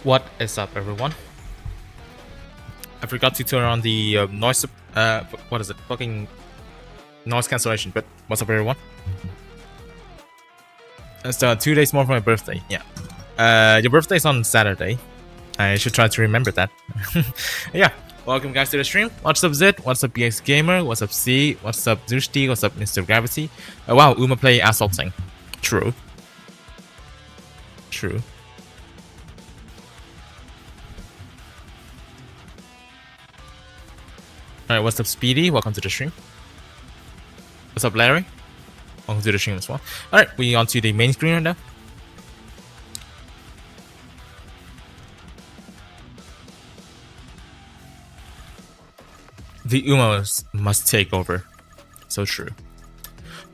What is up, everyone? I forgot to turn on the noise. What is it? Fucking noise cancellation. But what's up, everyone? It's 2 days more for my birthday. Yeah. Your birthday's on Saturday. I should try to remember that. Yeah. Welcome, guys, to the stream. What's up, Zid? What's up, BX Gamer? What's up, C? What's up, Zushti? What's up, Mr. Gravity? Wow, Uma play Assaulting. True. True. Alright, what's up, Speedy? Welcome to the stream. What's up, Larry? Welcome to the stream as well. Alright, we on to the main screen right now. The Umos must take over. So true.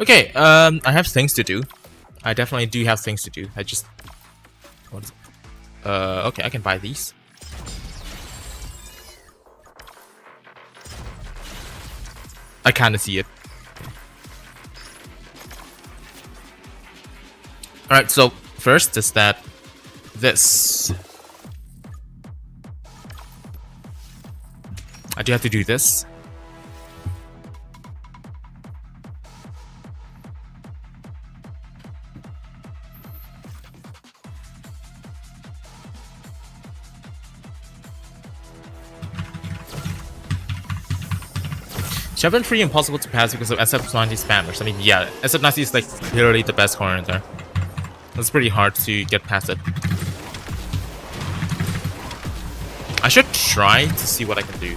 Okay, I have things to do. I definitely do have things to do. I just... What is it? Okay, I can buy these. I kinda see it. Alright, so first is that this. I do have to do this. Should have been pretty impossible to pass because of SF90 spammers. I mean, yeah, SF90 is like literally the best corner in there. It's pretty hard to get past it. I should try to see what I can do.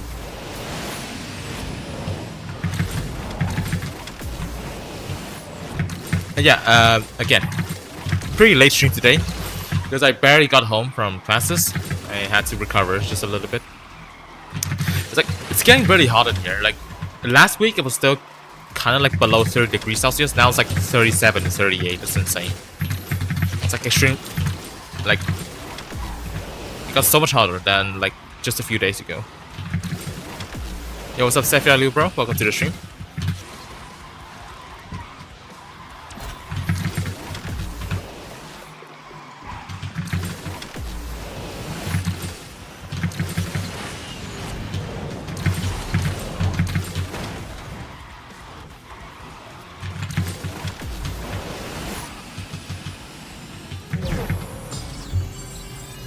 And yeah, again, pretty late stream today because I barely got home from classes. I had to recover just a little bit. It's getting really hot in here. Like last week, it was still kind of like below 30 degrees Celsius. Now it's like 37 and 38. It's insane. It's like extreme. Like it got so much hotter than like just a few days ago. Yo, what's up, Sephia Liu, bro? Welcome to the stream.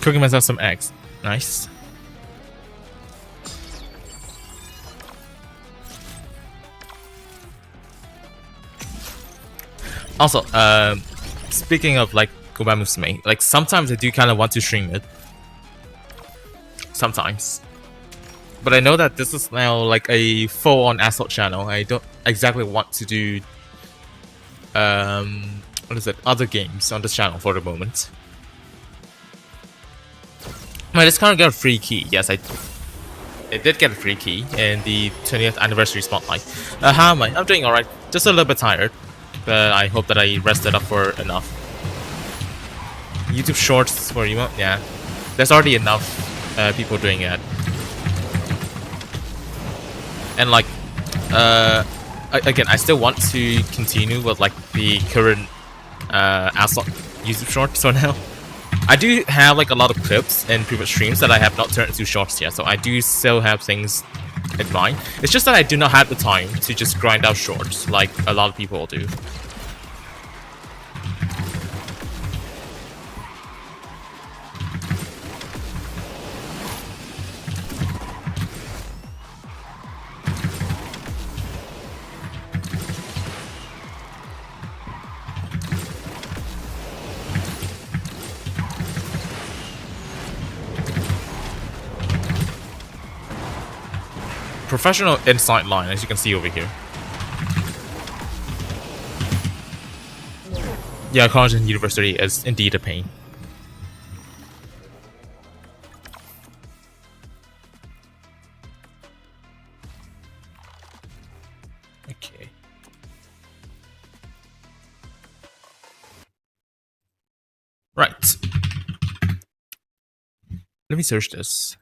Cooking myself some eggs. Nice. Also, speaking of like Goban Musume, like sometimes I do kind of want to stream it. Sometimes. But I know that this is now like a full-on Asphalt channel. I don't exactly want to do what is it? Other games on this channel for the moment. I just kind of got a free key. Yes, I did get a free key in the 20th anniversary spotlight. How am I? I'm doing alright. Just a little bit tired. But I hope that I rested up for enough. YouTube Shorts for emo? Yeah. There's already enough people doing it. And like, again, I still want to continue with like the current Asphalt YouTube Shorts for now. I do have like a lot of clips in previous streams that I have not turned into shorts yet, so I do still have things in mind. It's just that I do not have the time to just grind out shorts like a lot of people do. Professional insight line, as you can see over here. Yeah, college and university is indeed a pain. Okay. Right. Let me search this.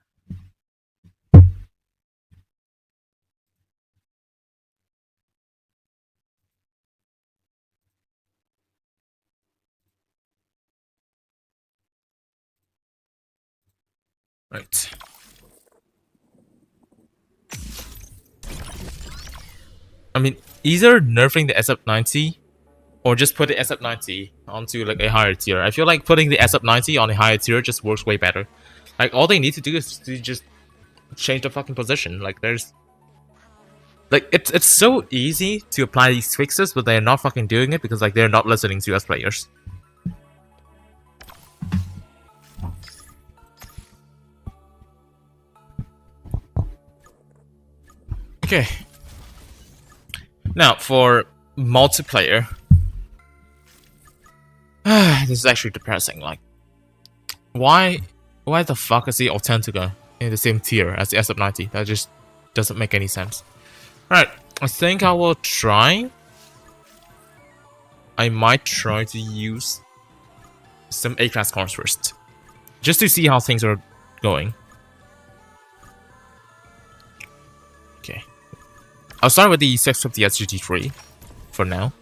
Right. I mean, either nerfing the SF90 or just put the SF90 onto like a higher tier. I feel like putting the SF90 on a higher tier just works way better. Like all they need to do is to just change the fucking position. Like there's like it's so easy to apply these fixes, but they're not fucking doing it because like they're not listening to us players. Okay. Now for multiplayer, this is actually depressing. Like, why the fuck is the Authentica in the same tier as the SF90? That just doesn't make any sense. Alright, I think I will try. I might try to use some A-class cars first, just to see how things are going. Okay. I'll start with the 650 SGT3 for now.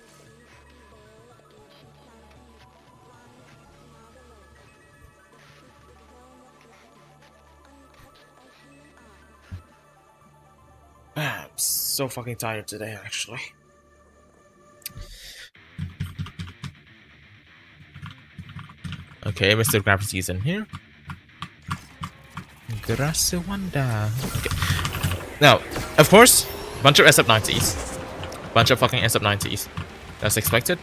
I'm so fucking tired today, actually. Okay, Mr. Gravity is in here. Grasewanda. Okay. Now, of course, bunch of SF90s. Bunch of fucking SF90s. That's expected.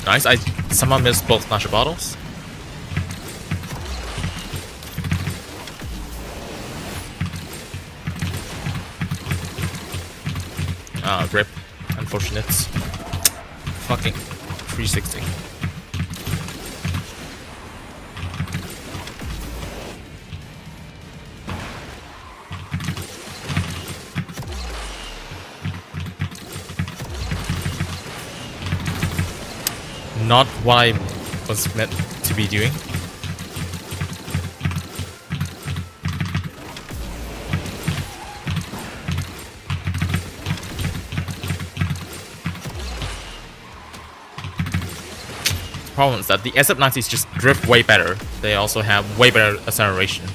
Nice, I somehow missed both Nasher bottles. Ah, rip. Unfortunate. Fucking 360. Not what I was meant to be doing. The problem is that the SF90s just drift way better. They also have way better acceleration.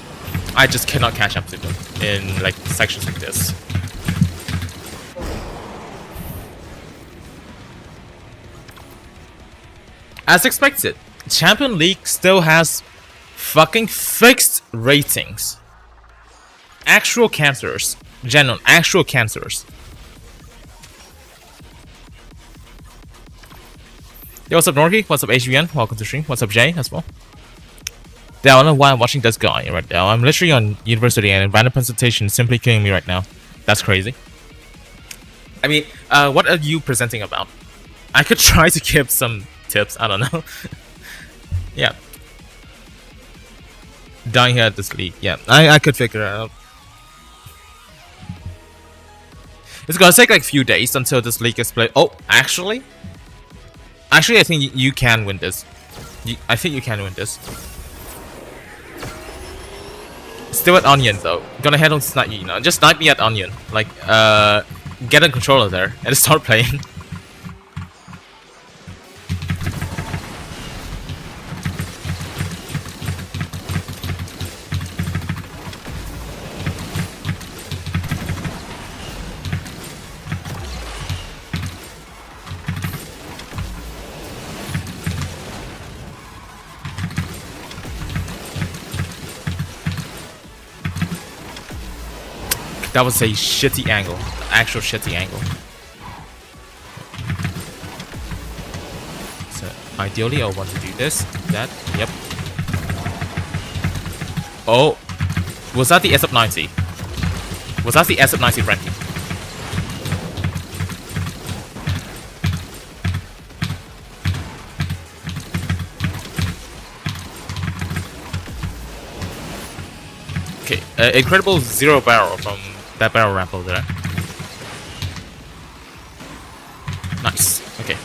I just cannot catch up to them in like sections like this. As expected, Champion League still has fucking fixed ratings. Actual cancers. Genuine, actual cancers. Yo, what's up Norky? What's up HVN? Welcome to stream. What's up Jay as well? I don't know why I'm watching this guy right now. I'm literally on university and random presentation is simply killing me right now. That's crazy. I mean, what are you presenting about? I could try to give some tips, I don't know. Yeah. Dying here at this league. Yeah, I could figure it out. It's gonna take like a few days until this league is played. Oh, actually, I think you can win this. I think you can win this. Still at Onion though. Gonna head on to snipe you, you know. Just snipe me at Onion. Like, get a controller there and start playing. That was a shitty angle. Actual shitty angle. So ideally I want to do this. That. Yep. Oh. Was that the SF90? Was that the SF90 ranking? Okay. Incredible zero barrel from that barrel ramp over there. Nice. Okay.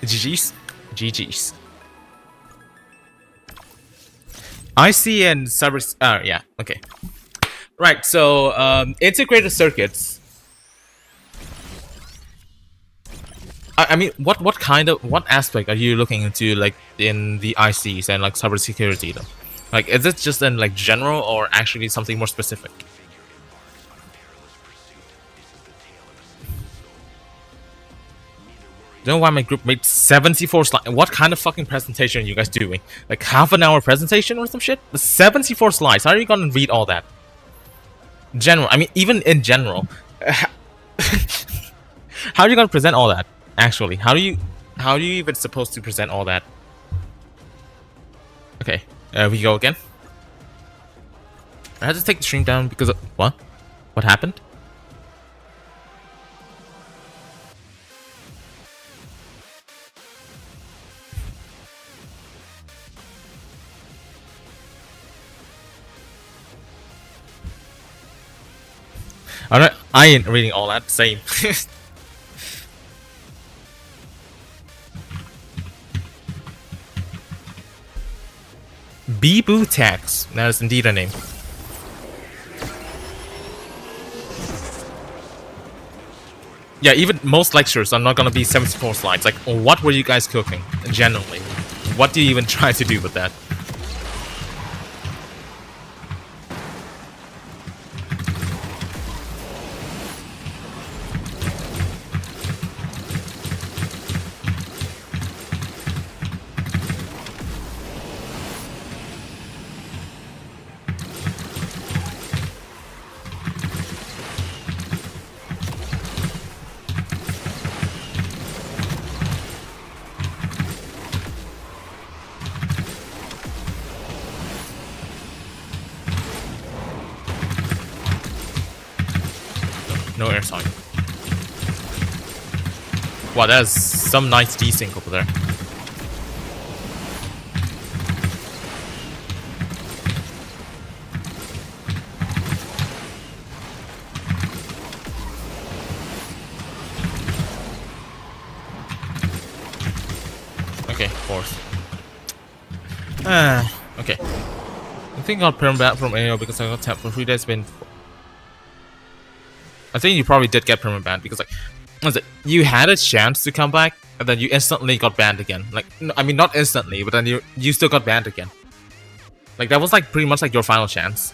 GG's. GG's. IC and cyber. Yeah. Okay. Right. So integrated circuits. I mean, what aspect are you looking into, like in the ICs and like cybersecurity though? Like, is it just in like general or actually something more specific? Don't know why my group made 74 slides. What kind of fucking presentation are you guys doing? Like half an hour presentation or some shit? 74 slides. How are you gonna read all that? General. I mean, even in general, how are you gonna present all that? Actually, how do you even supposed to present all that? Okay, we go again. I had to take the stream down because of what? What happened? I ain't reading all that. Same. Boo Tax. That is indeed a name. Yeah, even most lectures are not gonna be 74 slides. Like, what were you guys cooking? Generally, what do you even try to do with that? No air sign. Wow, that is some nice desync over there. Okay, fourth. Okay. I think I got permabat from AO because I got tapped for 3 days. I think you probably did get permaban because, like, what was it? You had a chance to come back, and then you instantly got banned again. Like, I mean, not instantly, but then you still got banned again. Like, that was like pretty much like your final chance.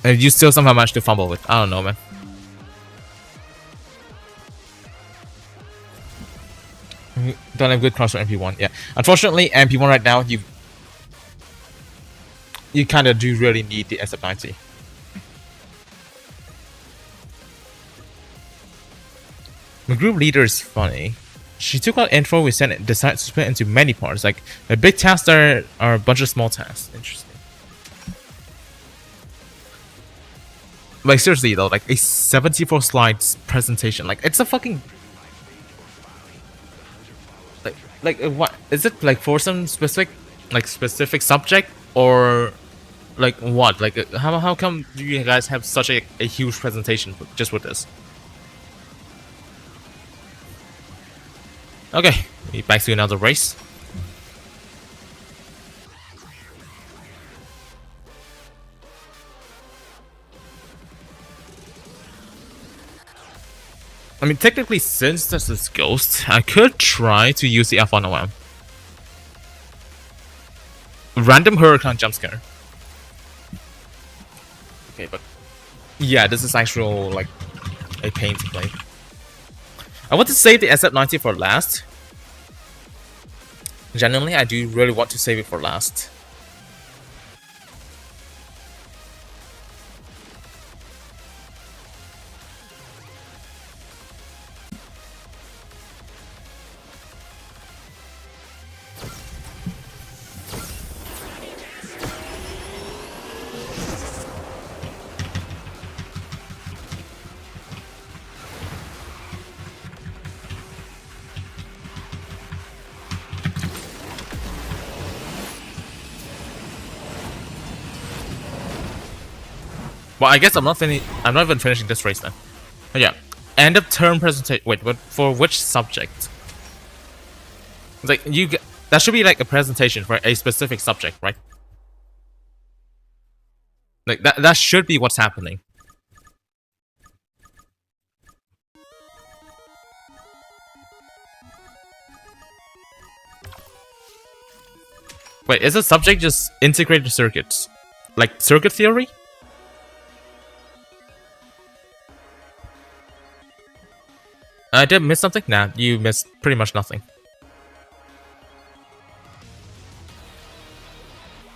And you still somehow managed to fumble with. I don't know, man. Don't have good cross for MP1. Yeah, unfortunately, MP1 right now you kind of do really need the SF90. The group leader is funny. She took out info we sent and decided to split into many parts. Like a big task there are a bunch of small tasks. Interesting. Like seriously though, like a 74 slides presentation. Like it's a fucking like what is it, like for some specific subject or like what? Like how come do you guys have such a huge presentation just with this? Okay, back to another race. I mean, technically, since this is Ghost, I could try to use the F1OM. Random Hurricane jump scare. Okay, but yeah, this is actual like a pain to play. I want to save the SF90 for last. Genuinely, I do really want to save it for last. Well, I guess I'm not even finishing this race then. But yeah, end of term presentation. Wait, but for which subject? It's like that should be like a presentation for a specific subject, right? Like that should be what's happening. Wait, is the subject just integrated circuits? Like circuit theory? I did miss something? Nah, you missed pretty much nothing.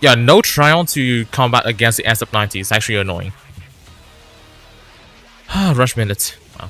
Yeah, no trial to combat against the SF90 is actually annoying. Rush minutes. Wow.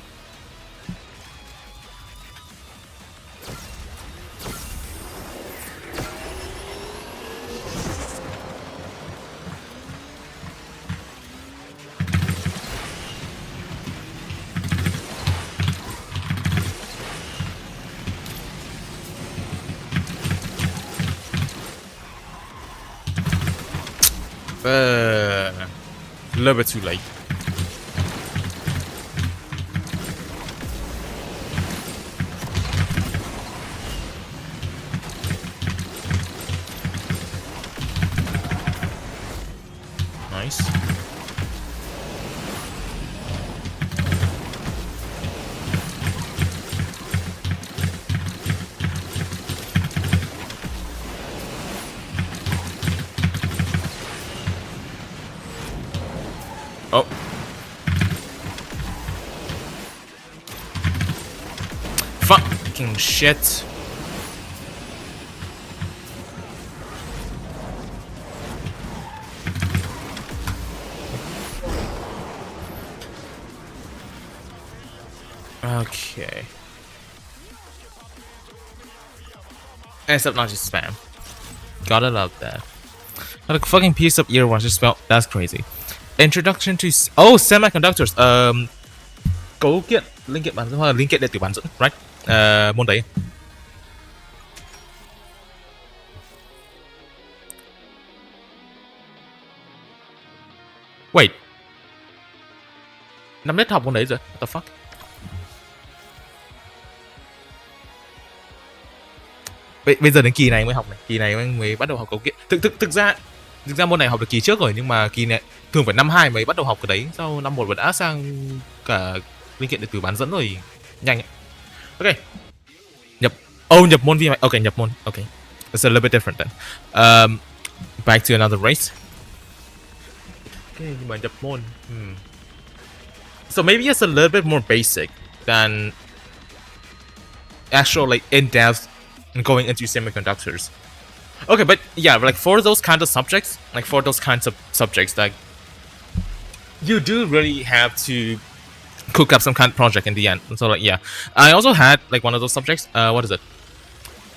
A little bit too late. Nice. Oh. Fucking shit. Okay. Except not just spam. Gotta love that. What a fucking piece of earwax just spelled. That's crazy. Introduction to semiconductors. Cấu kiện linh kiện bán dẫn hoặc là linh kiện điện tử bán dẫn, right? Môn đấy. Wait. Năm nhất học môn đấy rồi. What the fuck? Bây giờ đến kỳ này mới học này, kỳ này mới bắt đầu học cấu kiện. Thực ra môn này học được kỳ trước rồi, nhưng mà kỳ này thường phải năm 2 mới bắt đầu học cái đấy. Sau năm 1 đã sang cả linh kiện điện tử bán dẫn rồi, nhanh ấy. Ok. Nhập môn vi mạch. Ok, nhập môn. Ok. It's a little bit different then. Back to another race. Ok, nhưng mà nhập môn. So maybe it's a little bit more basic than actual like in-depth going into semiconductors. Okay, but yeah, like for those kind of subjects, like you do really have to cook up some kind of project in the end. And so like yeah, I also had like one of those subjects. What is it?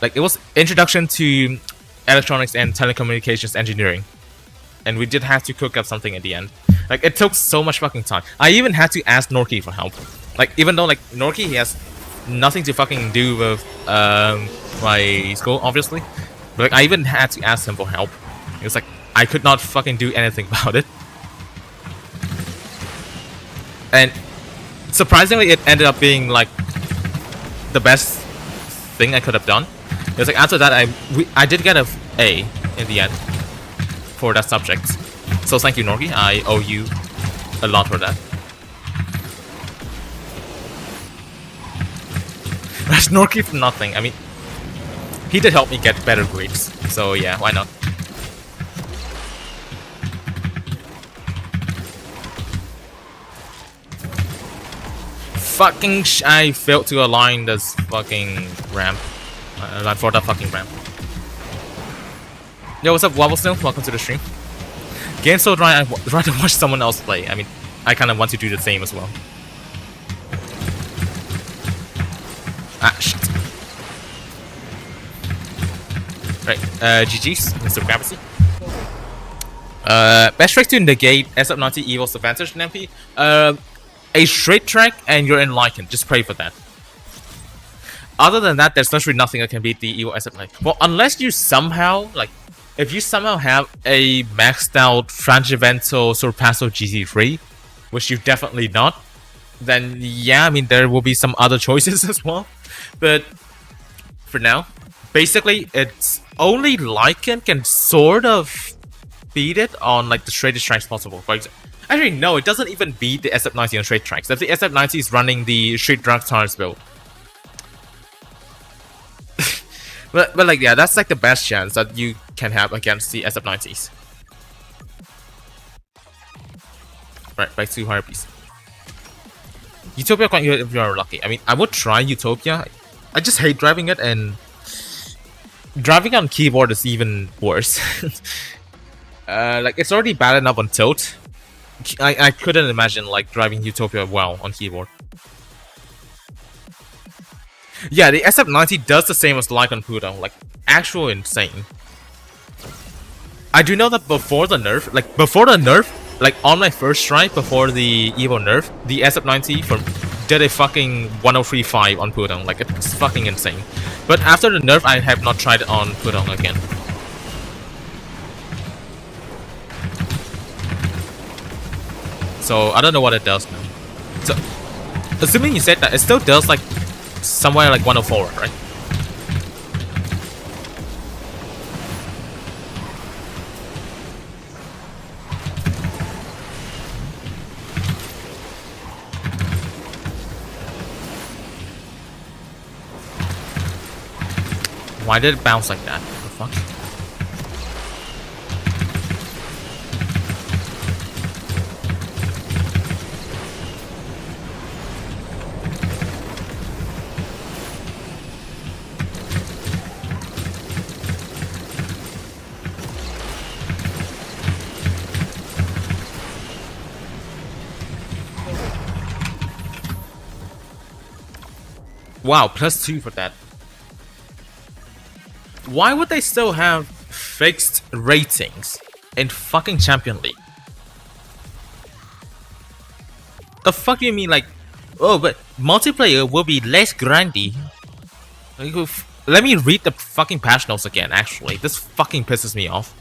Like it was introduction to electronics and telecommunications engineering, and we did have to cook up something at the end. Like it took so much fucking time. I even had to ask Norky for help. Like even though like Norky, he has nothing to fucking do with my school, obviously. But like I even had to ask him for help. It was like I could not fucking do anything about it. And surprisingly, it ended up being like the best thing I could have done. It was like after that, I did get a A in the end for that subject. So thank you, Norky. I owe you a lot for that. That's Norky for nothing. I mean, he did help me get better grades. So yeah, why not? Fucking I failed to align this fucking ramp. For that fucking ramp. Yo, what's up, Wobblesnell? Welcome to the stream. Game's so dry, I'd rather watch someone else play. I mean, I kind of want to do the same as well. Ah, shit. Right, GG's, Mr. Gravity. Best trick to negate SF90 Evil's advantage in MP. A straight track and you're enlightened. Just pray for that. Other than that, there's literally nothing that can beat the Evil SF90. Well, unless you somehow, like, if you somehow have a maxed out Frangivento Sorpasso GT3, which you definitely not, then yeah, I mean, there will be some other choices as well. But for now, basically it's only Lycan can sort of beat it on like the straightest tracks possible. For example, actually no, it doesn't even beat the SF90 on straight tracks. If the SF90 is running the Street Dragons build. but like yeah, that's like the best chance that you can have against the SF90s. Right, by 200 pieces. Utopia, if you're lucky. I mean, I would try Utopia. I just hate driving it, and driving on keyboard is even worse. Like it's already bad enough on tilt. I couldn't imagine like driving Utopia well on keyboard. Yeah, the SF90 does the same as like on Pluto, like actual insane. I do know that before the nerf, like on my first try before the Evo nerf, the SF90 did a fucking 1035 on Pluto, like it's fucking insane. But after the nerf, I have not tried it on Pluto again. So I don't know what it does now. So assuming you said that, it still does like somewhere like 104, right? Why did it bounce like that? What the fuck? Wow, +2 for that. Why would they still have fixed ratings in fucking Champion League? The fuck do you mean, like, oh, but multiplayer will be less grindy? Like, let me read the fucking patch notes again, actually. This fucking pisses me off.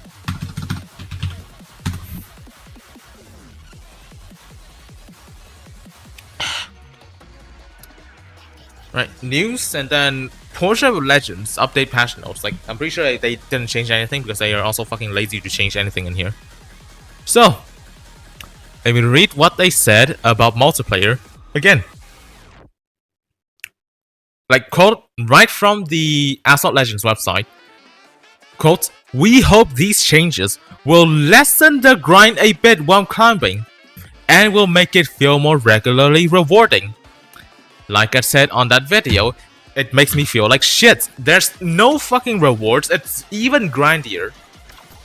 Right, news and then Porsche Legends update patch notes. Like, I'm pretty sure they didn't change anything because they are also fucking lazy to change anything in here. So, let me read what they said about multiplayer again. Like, quote, right from the Asphalt Legends website. Quote, we hope these changes will lessen the grind a bit while climbing and will make it feel more regularly rewarding. Like I said on that video, it makes me feel like shit. There's no fucking rewards, it's even grindier.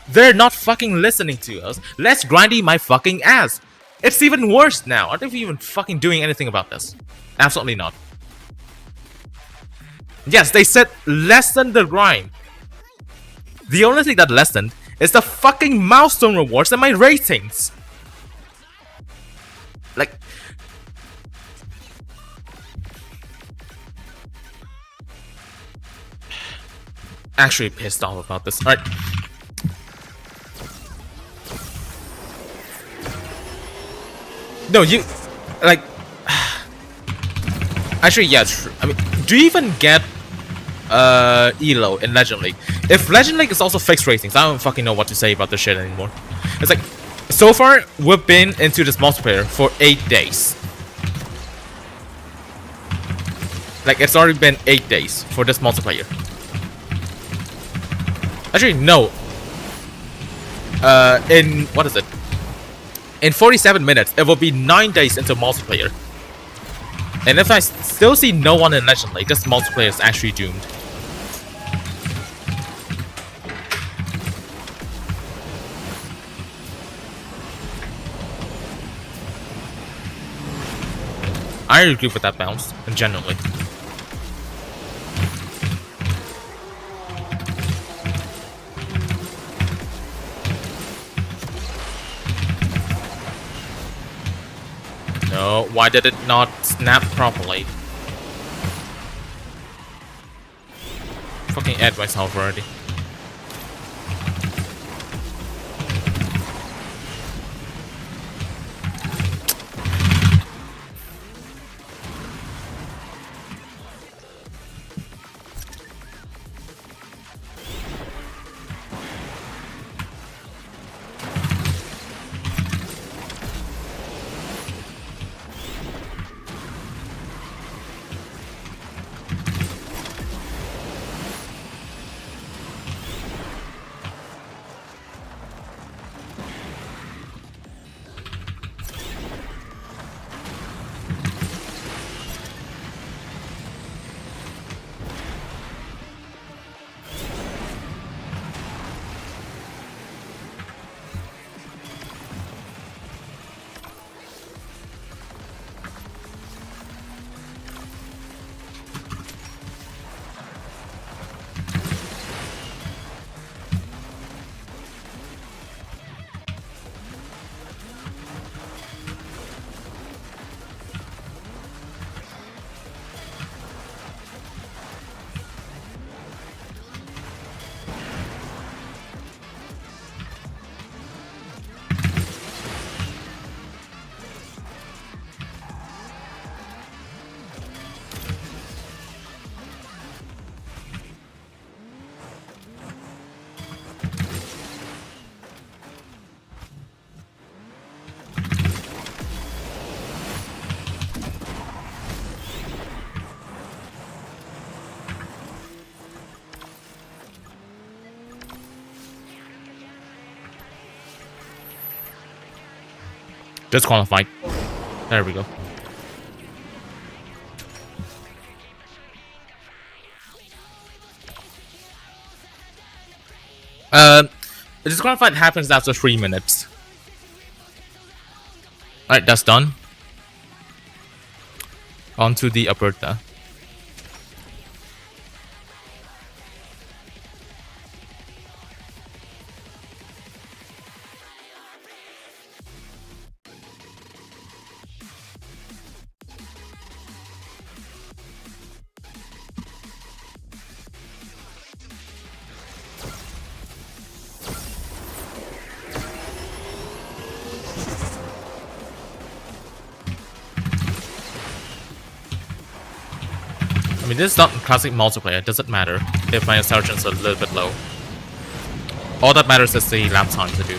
They're not fucking listening to us. Let's grindy my fucking ass. It's even worse now. Are they even fucking doing anything about this? Absolutely not. Yes, they said lessen the grind. The only thing that lessened is the fucking milestone rewards and my ratings. Like, actually pissed off about this. Alright. No, you like actually yeah, true. I mean, do you even get Elo in Legend League? If Legend League is also fixed ratings, I don't fucking know what to say about this shit anymore. It's like, so far we've been into this multiplayer for 8 days. Like, it's already been 8 days for this multiplayer. Actually, no. In what is it? In 47 minutes, it will be 9 days into multiplayer. And if I still see no one in Legend League, this multiplayer is actually doomed. I agree with that bounce, genuinely. No, why did it not snap properly? Fucking add myself already. Disqualified. There we go. The disqualified happens after 3 minutes. Alright, that's done. On to the Aperta. I mean, this is not classic multiplayer, it doesn't matter if my insertions are a little bit low. All that matters is the lap time to do.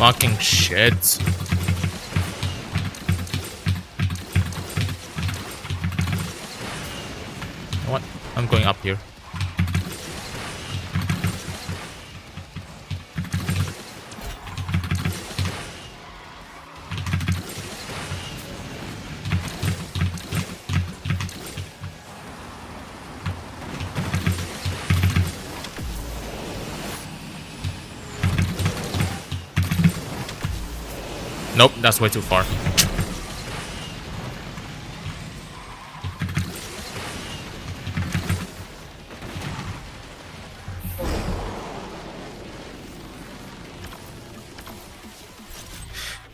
Fucking shit. What? I'm going up here. Nope, that's way too far.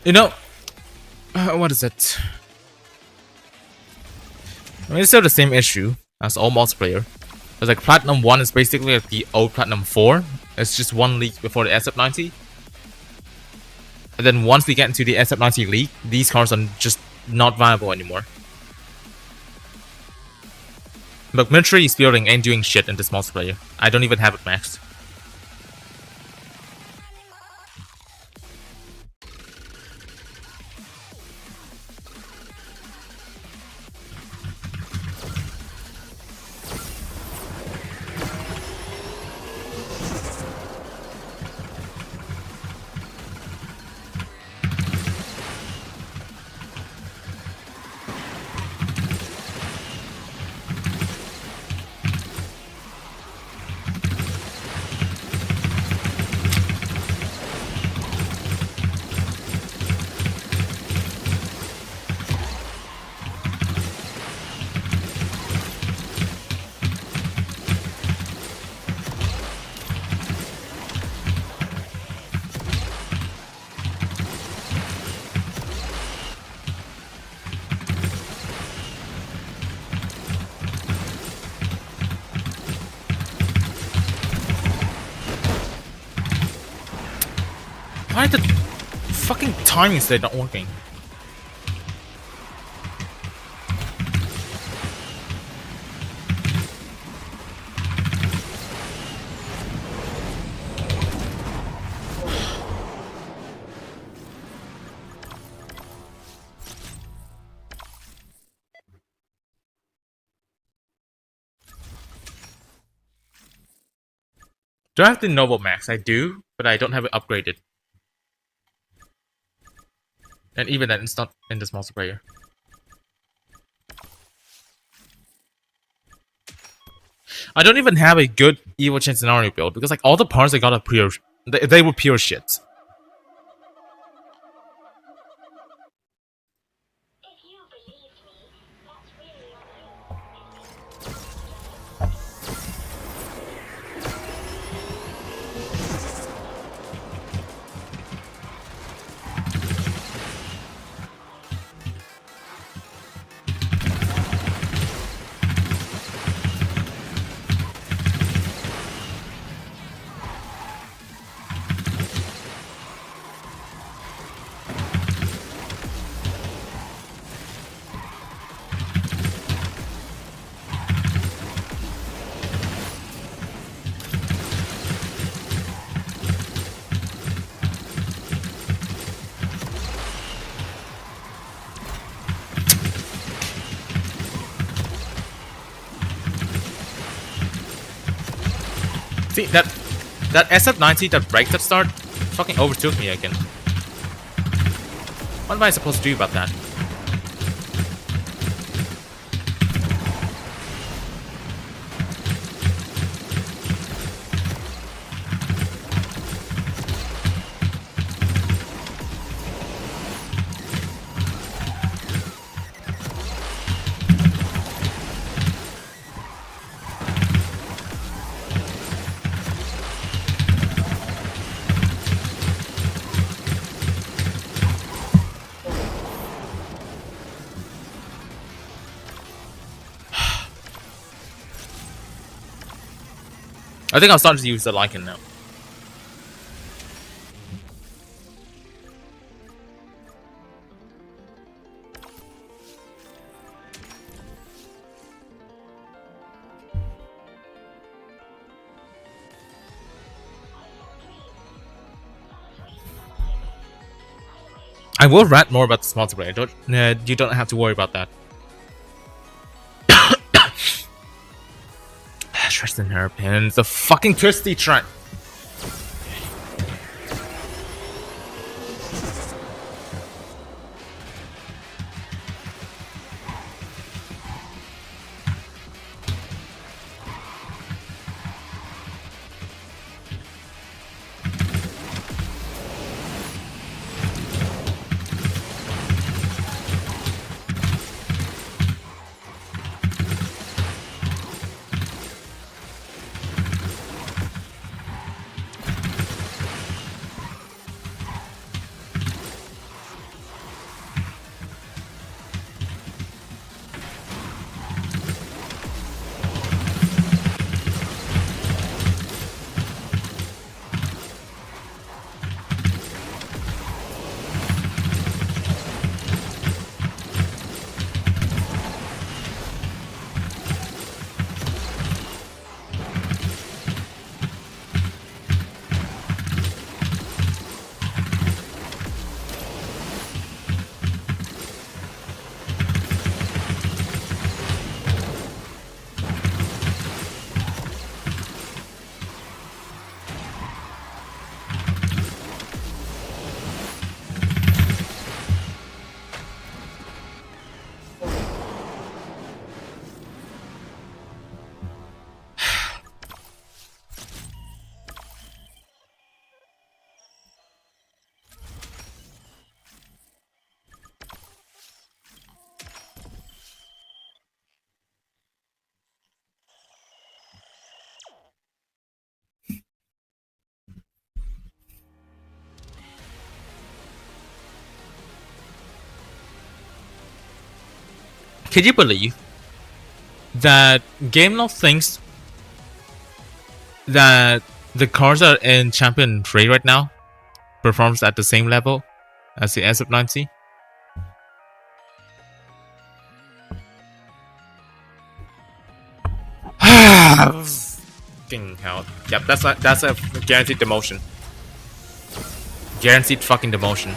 You know, what is it? I mean, it's still the same issue as all multiplayer. It's like Platinum 1 is basically like the old Platinum 4. It's just one league before the SF90. And then once we get into the SF90 league, these cars are just not viable anymore. But military speedrunning ain't doing shit in this multiplayer. I don't even have it maxed. Why are the fucking timings they're not working? Do I have the Noble Max? I do, but I don't have it upgraded. And even then, it's not in this multiplayer. I don't even have a good Evil Chain scenario build because like all the parts I got are pure. They were pure shit. See, that SF90 that breaks at start fucking overtook me again. What am I supposed to do about that? I think I'm starting to use the Lycan now. I will rant more about this multiplayer. You don't have to worry about that. Trust in hairpins. The fucking twisty trend. Can you believe that GameLoft thinks that the cards that are in Champion 3 right now performs at the same level as the SF90? Fucking hell. Yep, that's a guaranteed demotion. Guaranteed fucking demotion.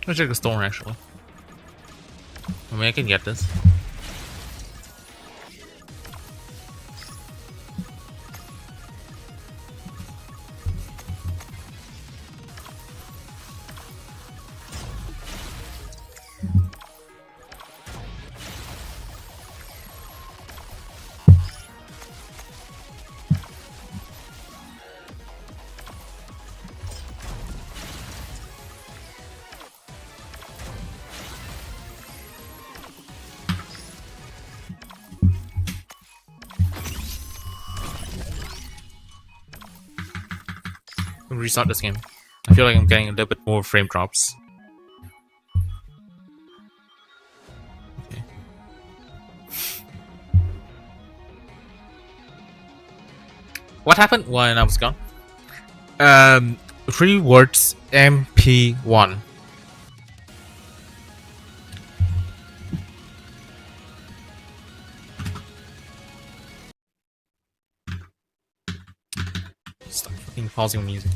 Let's check the store actually. I mean, I can get this. Restart this game. I feel like I'm getting a little bit more frame drops. Okay. What happened when I was gone? 3 words MP1. Stop fucking pausing music.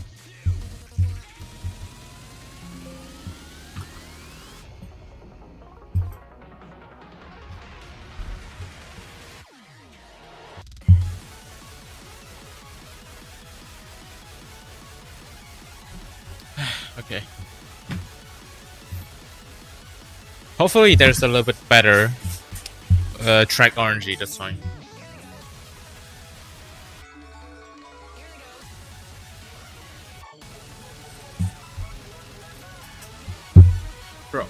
Okay. Hopefully there's a little bit better track RNG this time. Bro,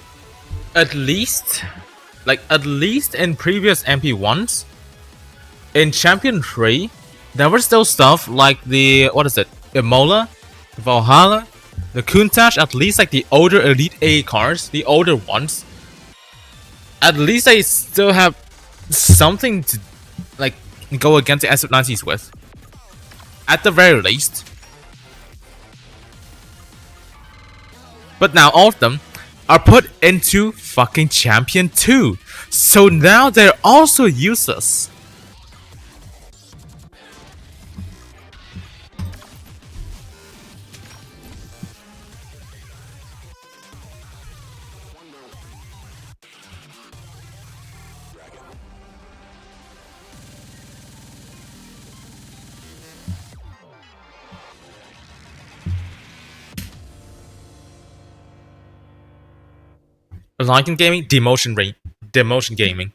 at least in previous MP1s, in Champion 3, there was still stuff like the, what is it, Imola, Valhalla, the Countach, at least like the older Elite A cars, the older ones, at least they still have something to like go against the SF90s with. At the very least. But now all of them are put into fucking Champion 2. So now they're also useless. Lycan Gaming, Demotion Gaming.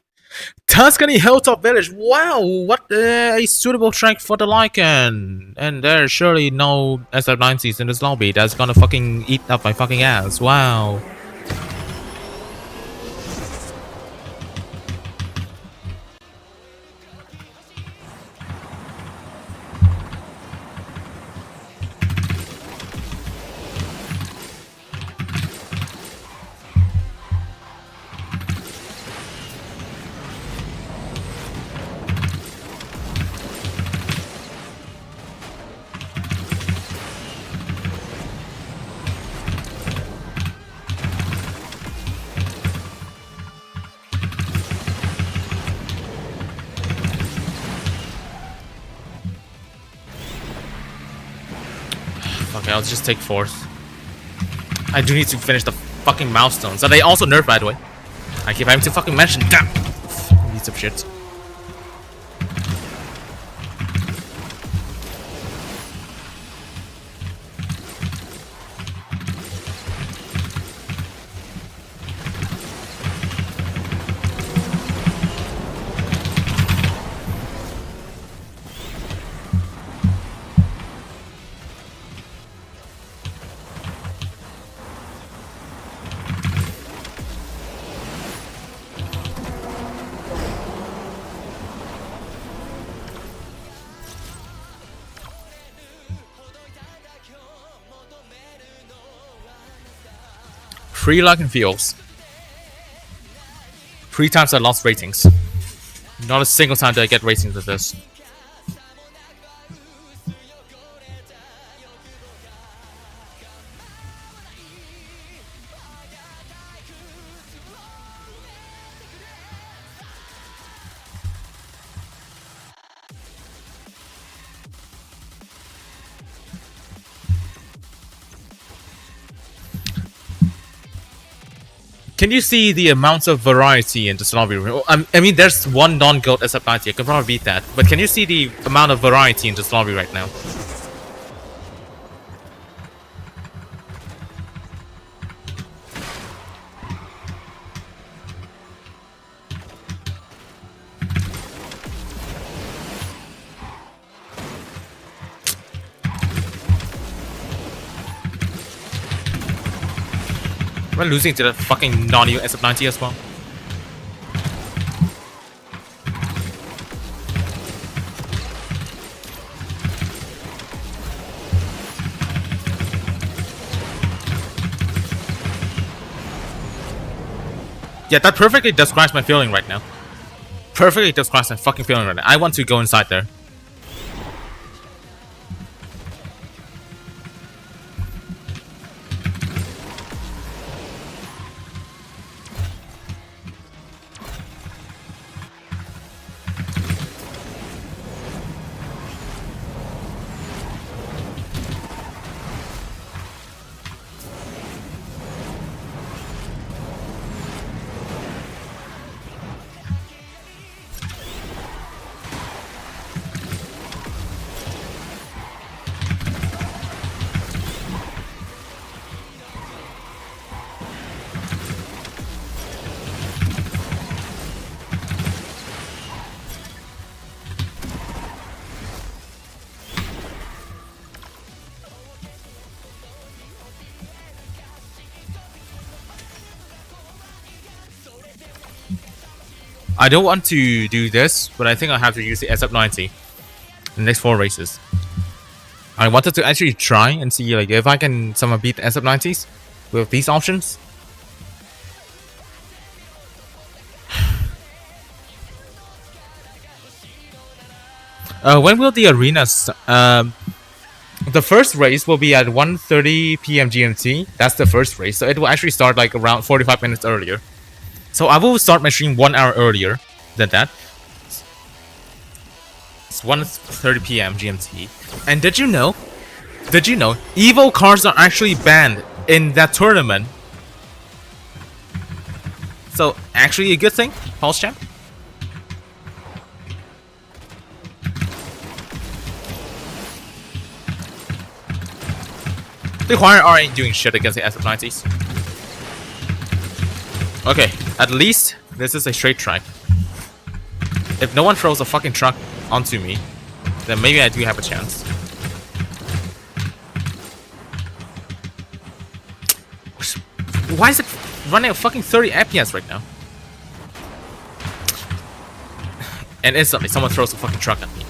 Tuscany Hilltop Village. Wow, what a suitable track for the Lycan. And there's surely no SF90s in this lobby that's gonna fucking eat up my fucking ass. Wow. Okay, I'll just take 4th. I do need to finish the fucking milestones. That they also nerfed, by the way. I keep having to fucking mention. Damn! Piece of shit. Free luck and feels. 3 times I lost ratings. Not a single time did I get ratings with this. Can you see the amounts of variety in this lobby? I mean, there's one non-gold SF90. I can probably beat that. But can you see the amount of variety in this lobby right now? Am I losing to the fucking non-EU SF90 as well? Yeah, that perfectly describes my feeling right now. Perfectly describes my fucking feeling right now. I want to go inside there. I don't want to do this, but I think I have to use the SF90 in the next 4 races. I wanted to actually try and see like if I can somehow beat the SF90s with these options. When will the arenas? The first race will be at 1:30 p.m. GMT. That's the first race, so it will actually start like around 45 minutes earlier. So I will start my stream 1 hour earlier than that. It's 1:30 p.m. GMT. And did you know? EVO cards are actually banned in that tournament. So actually a good thing, Pulse Champ. The Huayuan R ain't doing shit against the SF90s. Okay, at least this is a straight track. If no one throws a fucking truck onto me, then maybe I do have a chance. Why is it running at fucking 30 FPS right now? And instantly someone throws a fucking truck at me.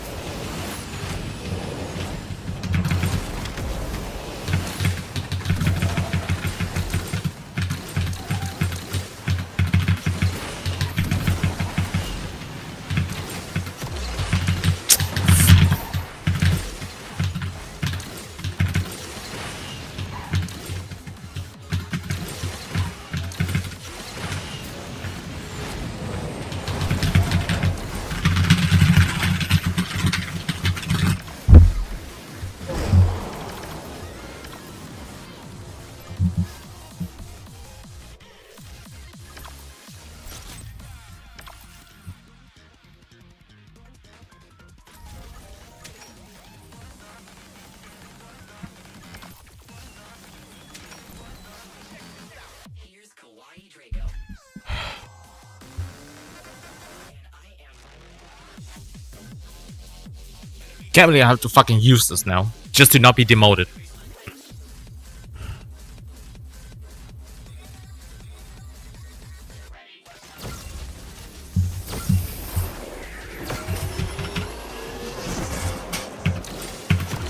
Can't believe I have to fucking use this now, just to not be demoted.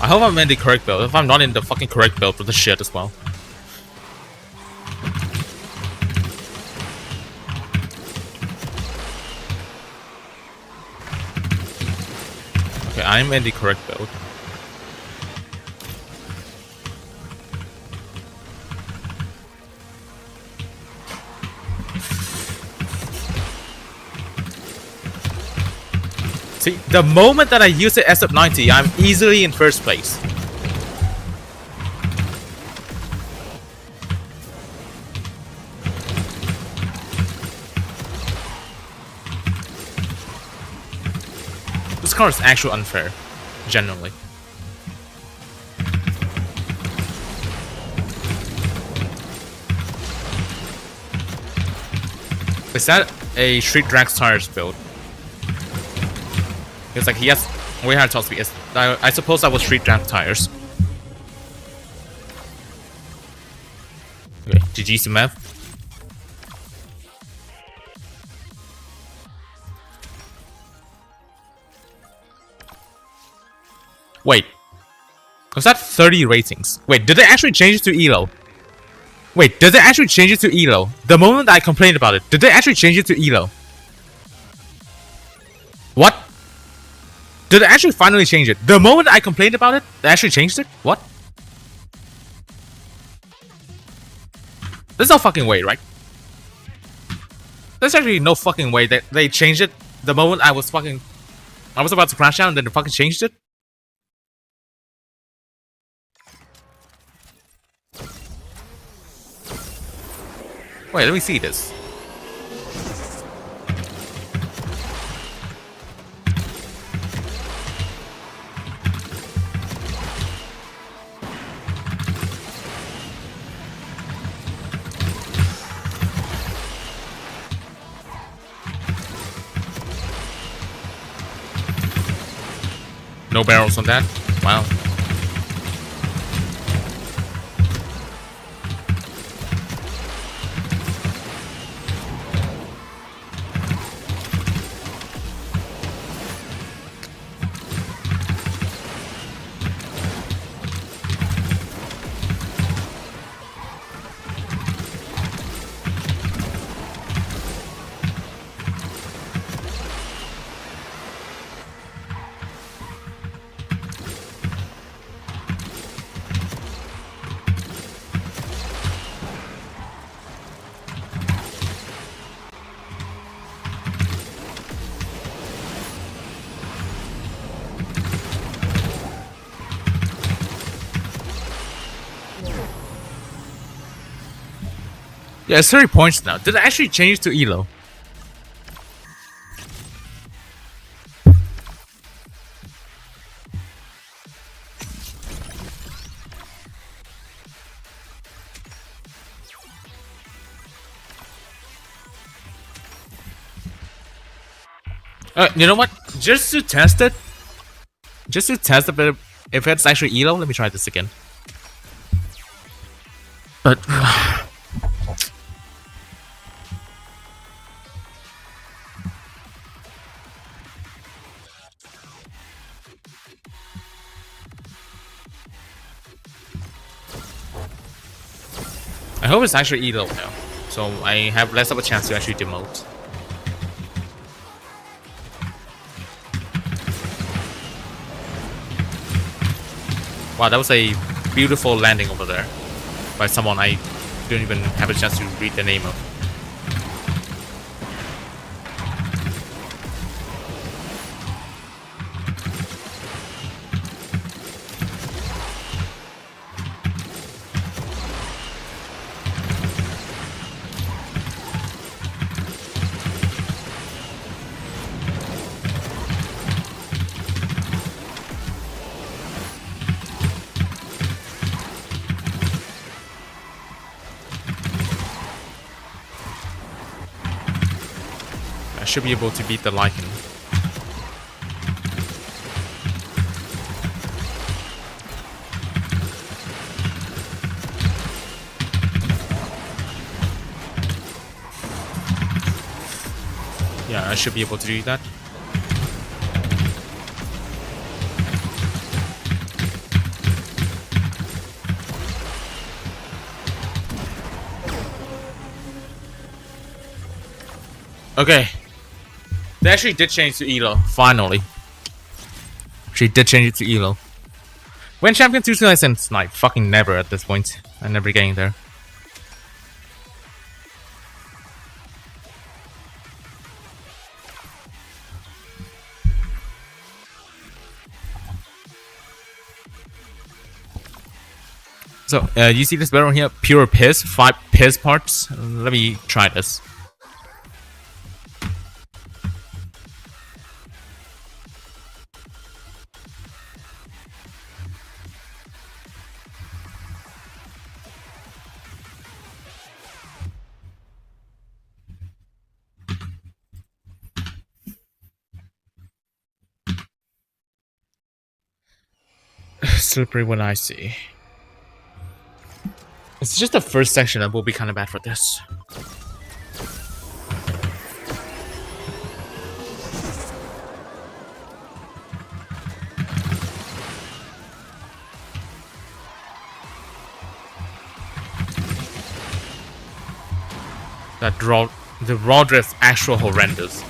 I hope I'm in the correct build. If I'm not in the fucking correct build, for the shit as well. Okay, I'm in the correct build. See, the moment that I use the SF90, I'm easily in first place. This car is actually unfair, genuinely. Is that a Street Drags tires build? It's like he has way higher top speed. I suppose that was Street Drag tires. Okay, GG's to Mev. Wait. Was that 30 ratings? Wait, did they actually change it to ELO? Wait, did they actually change it to ELO? The moment I complained about it, did they actually change it to ELO? What? Did they actually finally change it? The moment I complained about it, they actually changed it? What? There's no fucking way, right? There's actually no fucking way that they changed it the moment I was about to crash out and then they fucking changed it? Wait, let me see this. No barrels on that? Wow. Yeah, it's 30 points now. Did it actually change to ELO? You know what? Just to test it, if it's actually ELO, let me try this again. But I hope it's actually ELO now, so I have less of a chance to actually demote. Wow, that was a beautiful landing over there by someone I didn't even have a chance to read the name of. I should be able to beat the Lycan. Yeah, I should be able to do that. Okay. They actually did change to ELO, finally. She did change it to ELO. When champion 2 license? Like, fucking never at this point. I'm never getting there. So, you see this barrel here? Pure piss, 5 piss parts. Let me try this. slippery when I see. It's just the first section that will be kind of bad for this. The raw drift's actual horrendous.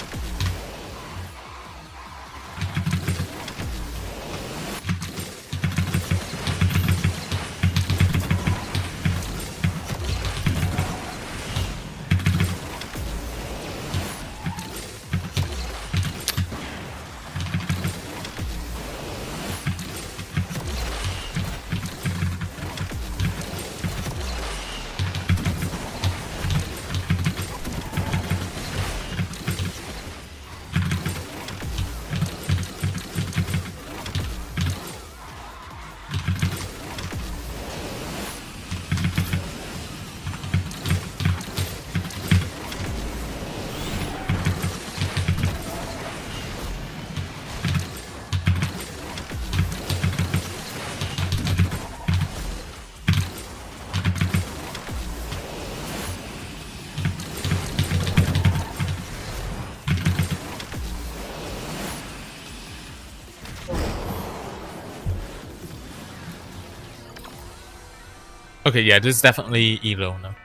Okay, yeah, this is definitely Elo now.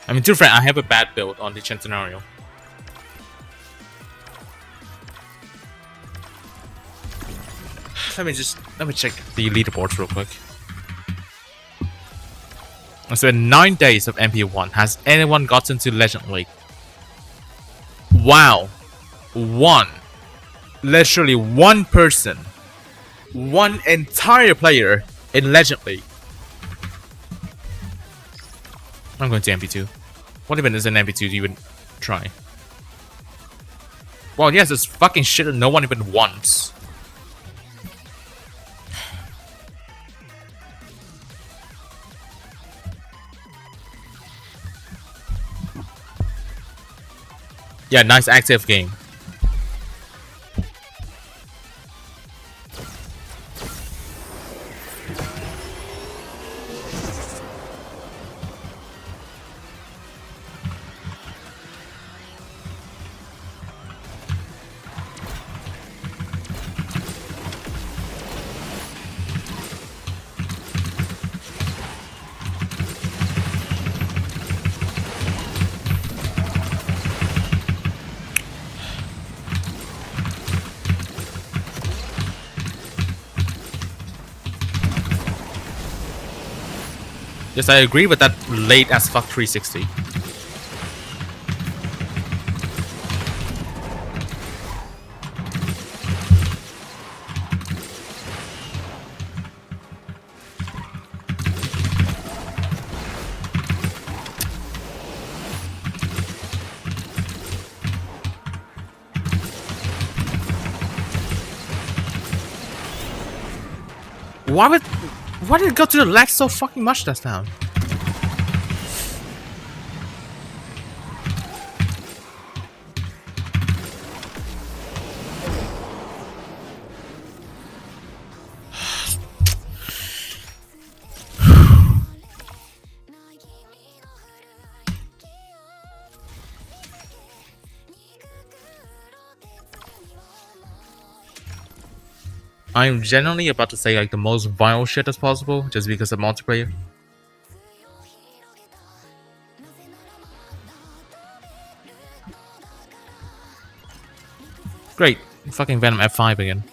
I mean, to be frank, I have a bad build on the Centenario. Let me check the leaderboards real quick. So in 9 days of MP1, has anyone gotten to Legend League? Wow. One. Literally one person. One entire player in Legend League. I'm going to MP2. What even is an MP2 to even try? Well, yes, it's fucking shit that no one even wants. Yeah, nice active game. Yes, I agree with that late as fuck 360. Why did it go to the lag so fucking much this time? I'm generally about to say like the most vile shit as possible, just because of multiplayer. Great, fucking Venom F5 again.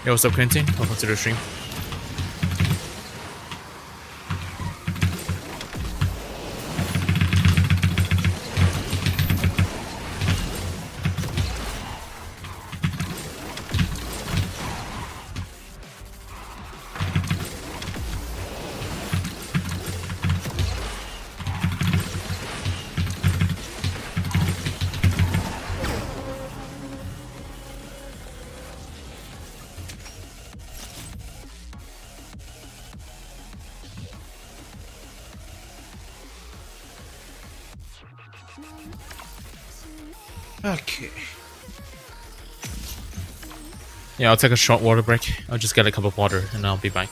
Yo, what's up, Quentin? Welcome to the stream. Okay. Yeah, I'll take a short water break. I'll just get a cup of water and I'll be back.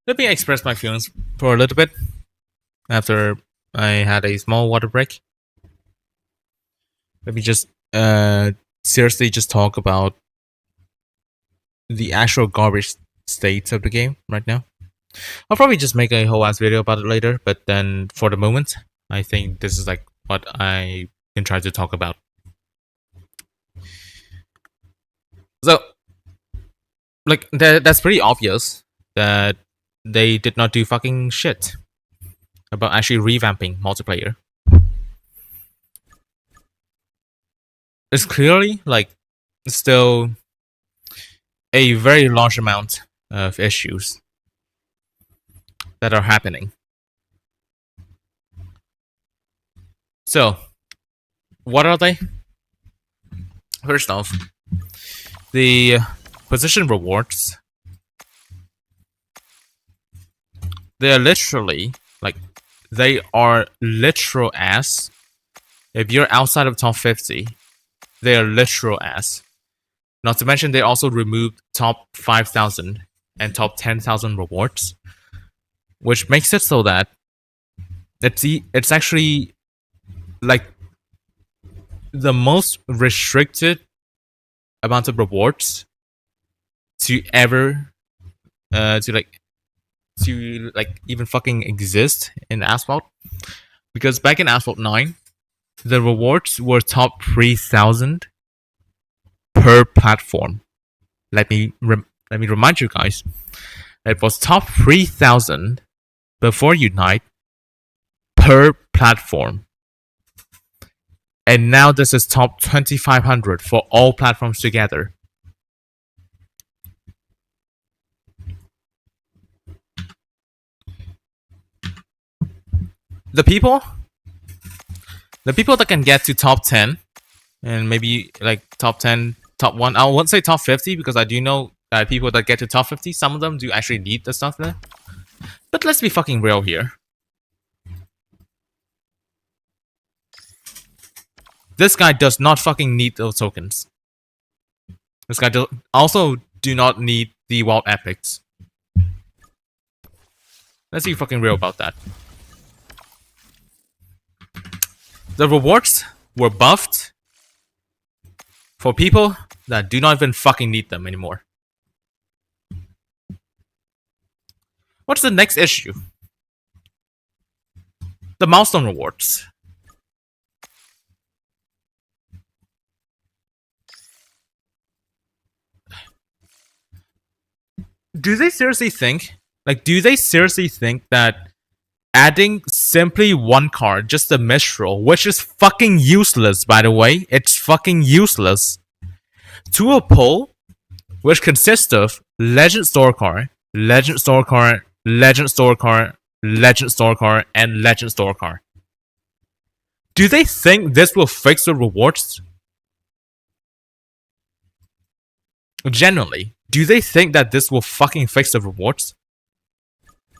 Let me express my feelings for a little bit after I had a small water break. Let me just seriously just talk about the actual garbage state of the game right now. I'll probably just make a whole ass video about it later, but then for the moment, I think this is like what I can try to talk about. So, like, that's pretty obvious that they did not do fucking shit about actually revamping multiplayer. It's clearly, like, still a very large amount of issues that are happening. So, what are they? First off, the position rewards. They are literally, like, they are literal ass. If you're outside of top 50, they are literal ass. Not to mention, they also removed top 5,000 and top 10,000 rewards, which makes it so that it's actually like the most restricted amount of rewards to ever to even fucking exist in Asphalt. Because back in Asphalt 9, the rewards were top 3,000 per platform. Let me remind you guys, it was top 3,000 before Unite per platform. And now this is top 2,500 for all platforms together. The people that can get to top 10 and maybe like top 10, top 1, I won't say top 50 because I do know that people that get to top 50, some of them do actually need the stuff there. But let's be fucking real here. This guy does not fucking need those tokens. This guy also do not need the wild epics. Let's be fucking real about that. The rewards were buffed for people that do not even fucking need them anymore. What's the next issue? The milestone rewards. Do they seriously think that adding simply one card, just a Mistral, which is fucking useless, by the way, it's fucking useless, to a pool which consists of Legend Store card, Legend Store card, Legend Store card, Legend Store card, and Legend Store card? Do they think this will fix the rewards? Genuinely, do they think that this will fucking fix the rewards?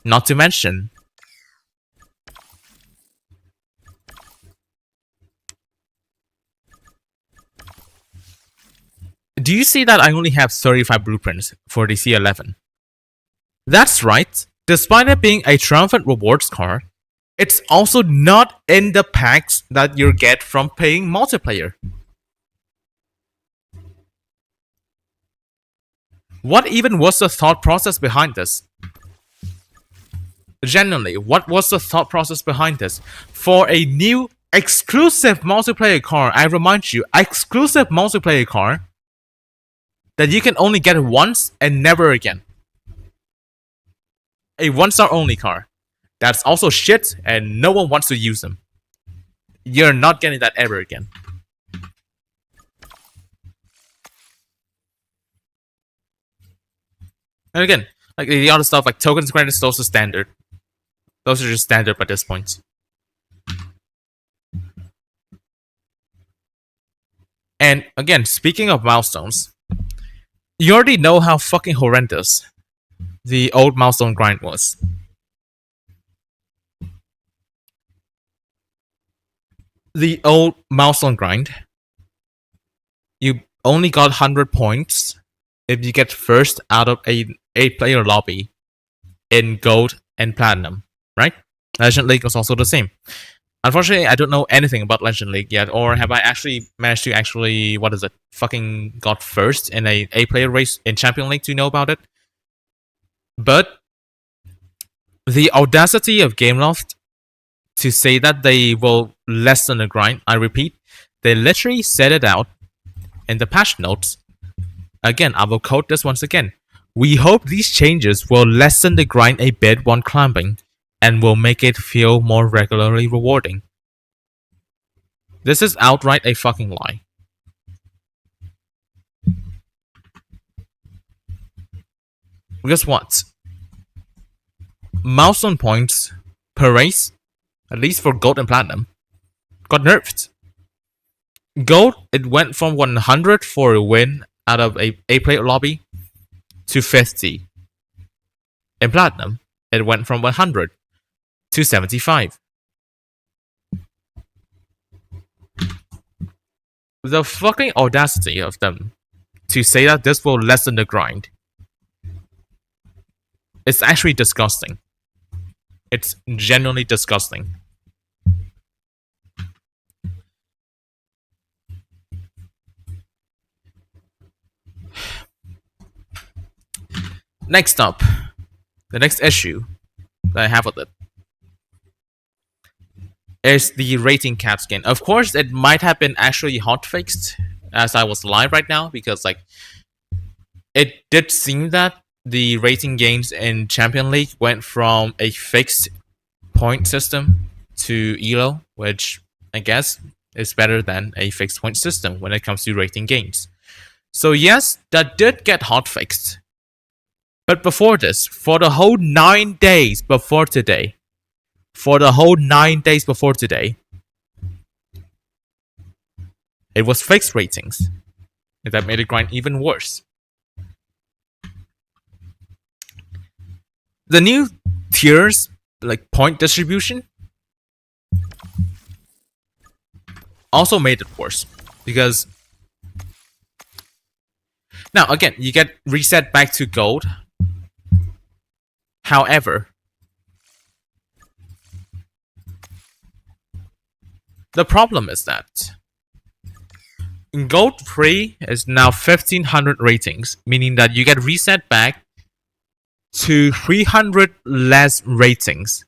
Not to mention, do you see that I only have 35 blueprints for the C11? That's right, despite it being a triumphant rewards card, it's also not in the packs that you get from playing multiplayer. What even was the thought process behind this? Genuinely, what was the thought process behind this? For a new exclusive multiplayer card, I remind you, exclusive multiplayer card that you can only get once and never again. A one-star only card. That's also shit and no one wants to use them. You're not getting that ever again. And again, like the other stuff, like tokens credits, those are standard. Those are just standard by this point. And again, speaking of milestones, you already know how fucking horrendous the old milestone grind was. The old milestone grind, you only got 100 points if you get first out of a 8-player lobby in gold and platinum, right? Legend League was also the same. Unfortunately, I don't know anything about Legend League yet, or have I actually managed to fucking got first in a 8-player race in Champion League to know about it? But the audacity of Gameloft to say that they will lessen the grind, I repeat, they literally said it out in the patch notes. Again, I will quote this once again. We hope these changes will lessen the grind a bit when climbing, and will make it feel more regularly rewarding. This is outright a fucking lie. Guess what? Milestone points per race, at least for gold and platinum, got nerfed. Gold, it went from 100 for a win out of a 8-player lobby to 50. In platinum, it went from 100 to 75. The fucking audacity of them to say that this will lessen the grind. It's actually disgusting. It's genuinely disgusting. Next up, the next issue that I have with it is the rating cap skin. Of course, it might have been actually hotfixed as I was live right now, because like it did seem that the rating gains in Champion League went from a fixed point system to ELO, which I guess is better than a fixed point system when it comes to rating gains. So yes, that did get hotfixed. But before this, for the whole 9 days before today, it was fixed ratings. And that made the grind even worse. The new tiers, like point distribution, also made it worse. Because now again, you get reset back to gold. However, the problem is that Gold 3 is now 1500 ratings, meaning that you get reset back to 300 less ratings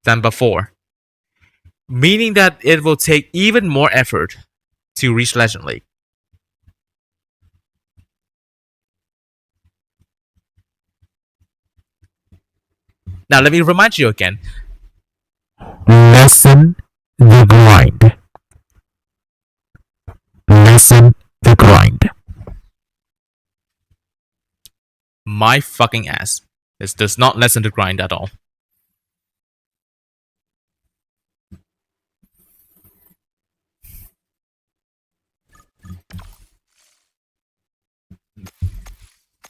than before. Meaning that it will take even more effort to reach Legend League. Now let me remind you again. Lessen the grind. Lessen the grind. My fucking ass. This does not lessen the grind at all.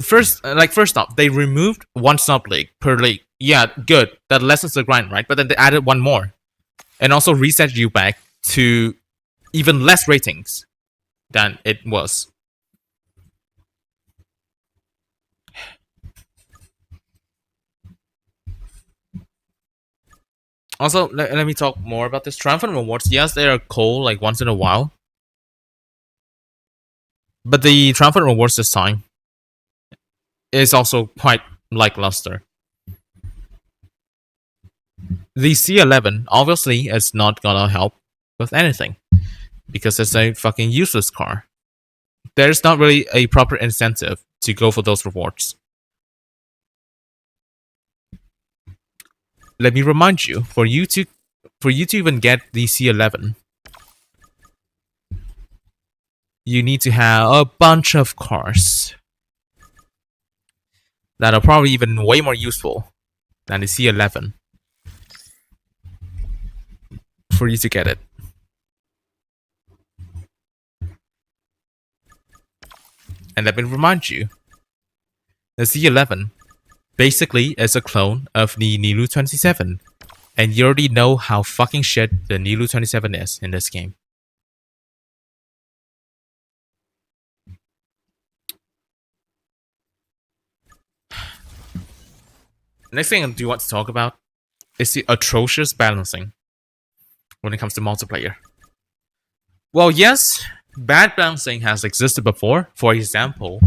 first off, they removed one sub league per league. Yeah, good. That lessens the grind, right? But then they added one more, and also reset you back to even less ratings than it was. Also, let me talk more about this. Triumphant rewards, yes, they are cool, like, once in a while. But the Triumphant rewards this time is also quite lackluster. The C11, obviously, is not gonna help with anything. Because it's a fucking useless car. There's not really a proper incentive to go for those rewards. Let me remind you, for you to even get the C11, you need to have a bunch of cars that are probably even way more useful than the C11 for you to get it. And let me remind you, the C11 basically is a clone of the Nilu 27, and you already know how fucking shit the Nilu 27 is in this game. Next thing I do want to talk about is the atrocious balancing when it comes to multiplayer. Well, yes, bad balancing has existed before. For example,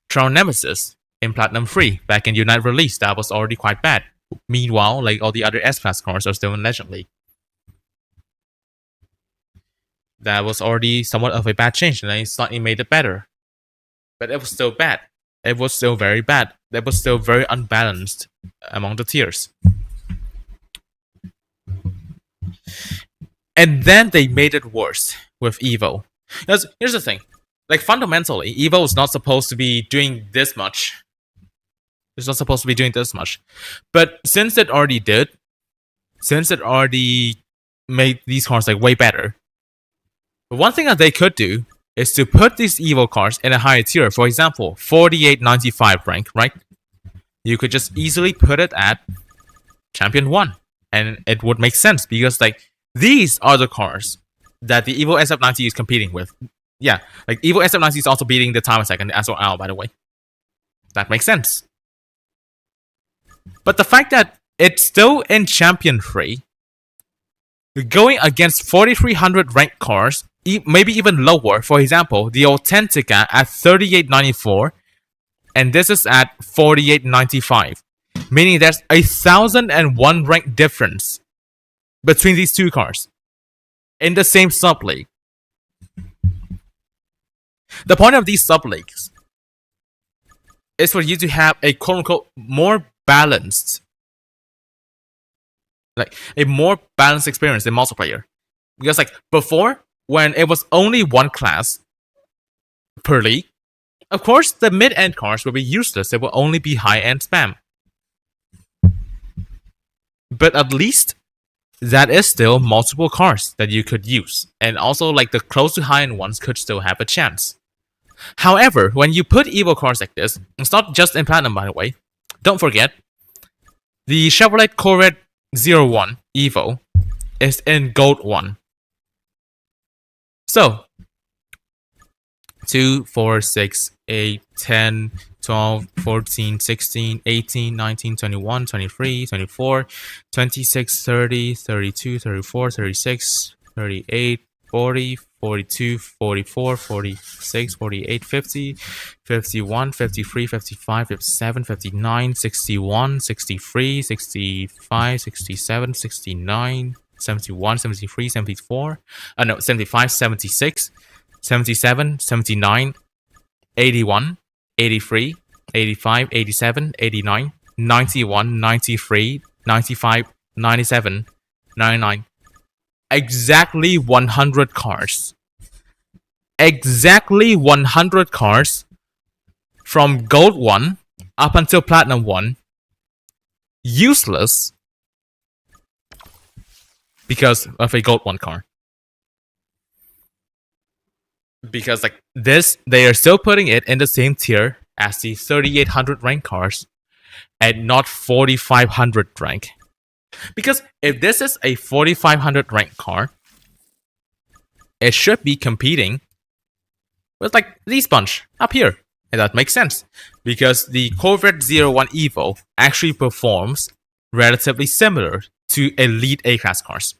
Tron Nemesis in Platinum 3 back in Unite release, that was already quite bad. Meanwhile, like, all the other S-Class cars are still in Legend League. That was already somewhat of a bad change, and then slightly made it better. But it was still bad. It was still very bad. It was still very unbalanced among the tiers. And then they made it worse with EVO. Because here's the thing. Like, fundamentally, EVO is not supposed to be doing this much. It's not supposed to be doing this much. But since it already did, since it already made these cars like way better, one thing that they could do is to put these EVO cars in a higher tier. For example, 4895 rank, right? You could just easily put it at Champion 1. And it would make sense because, like, these are the cars that the EVO SF90 is competing with. Yeah, like, EVO SF90 is also beating the time attack and the Asphalt, by the way. That makes sense. But the fact that it's still in Champion 3, going against 4300 ranked cars, maybe even lower, for example, the Authentica at 3894, and this is at 4895. Meaning there's 1001 rank difference between these two cars in the same sub-league. The point of these sub-leagues is for you to have a quote-unquote more balanced, like, a more balanced experience in multiplayer. Because, like, before, when it was only one class per league, of course, the mid-end cars will be useless. They will only be high-end spam. But at least that is still multiple cars that you could use. And also, like, the close to high-end ones could still have a chance. However, when you put EVO cars like this, it's not just in Platinum, by the way. Don't forget, the Chevrolet Corvette 01 EVO is in Gold 1. So, 2, 4, 6, 8, 10, 12, 14, 16, 18, 19, 21, 23, 24, 26, 30, 32, 34, 36, 38, 40, 42, 44, 46, 48, 50, 51, 53, 55, 57, 59, 61, 63, 65, 67, 69, 71, 73, 74, 75, 76, 77, 79, 81, 83, 85, 87, 89, 91, 93, 95, 97, 99. Exactly 100 cars. Exactly 100 cars from Gold 1 up until Platinum 1. Useless because of a Gold 1 car. Because, like, this, they are still putting it in the same tier as the 3800 rank cars and not 4500 rank. Because if this is a 4500 rank car, it should be competing with like these bunch up here. And that makes sense because the Corvette 01 Evo actually performs relatively similar to elite A-class cars.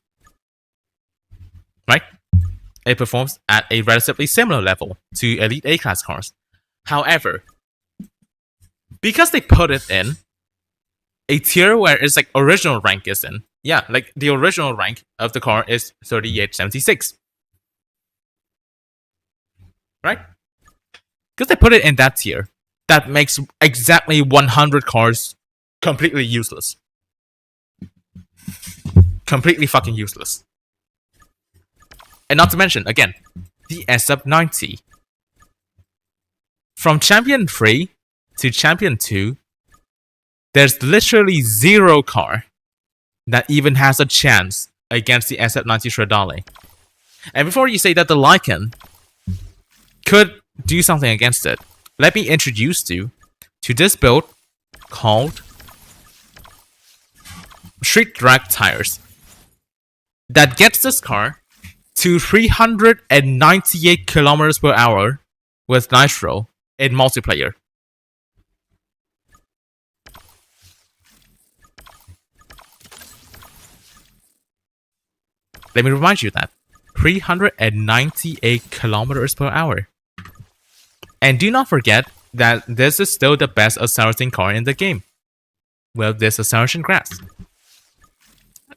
Right? It performs at a relatively similar level to elite A-class cars. However, because they put it in a tier where it's like original rank is in. Yeah, like the original rank of the car is 3876. Right? Because they put it in that tier, that makes exactly 100 cars completely useless. Completely fucking useless. And not to mention, again, the SF90. From Champion 3 to Champion 2, there's literally zero car that even has a chance against the SF90 Shredale. And before you say that the Lycan could do something against it, let me introduce you to this build called Street Drag Tires that gets this car to 398 kilometers per hour with Nitro in multiplayer. Let me remind you that 398 kilometers per hour. And do not forget that this is still the best acceleration car in the game. Well, this acceleration grass.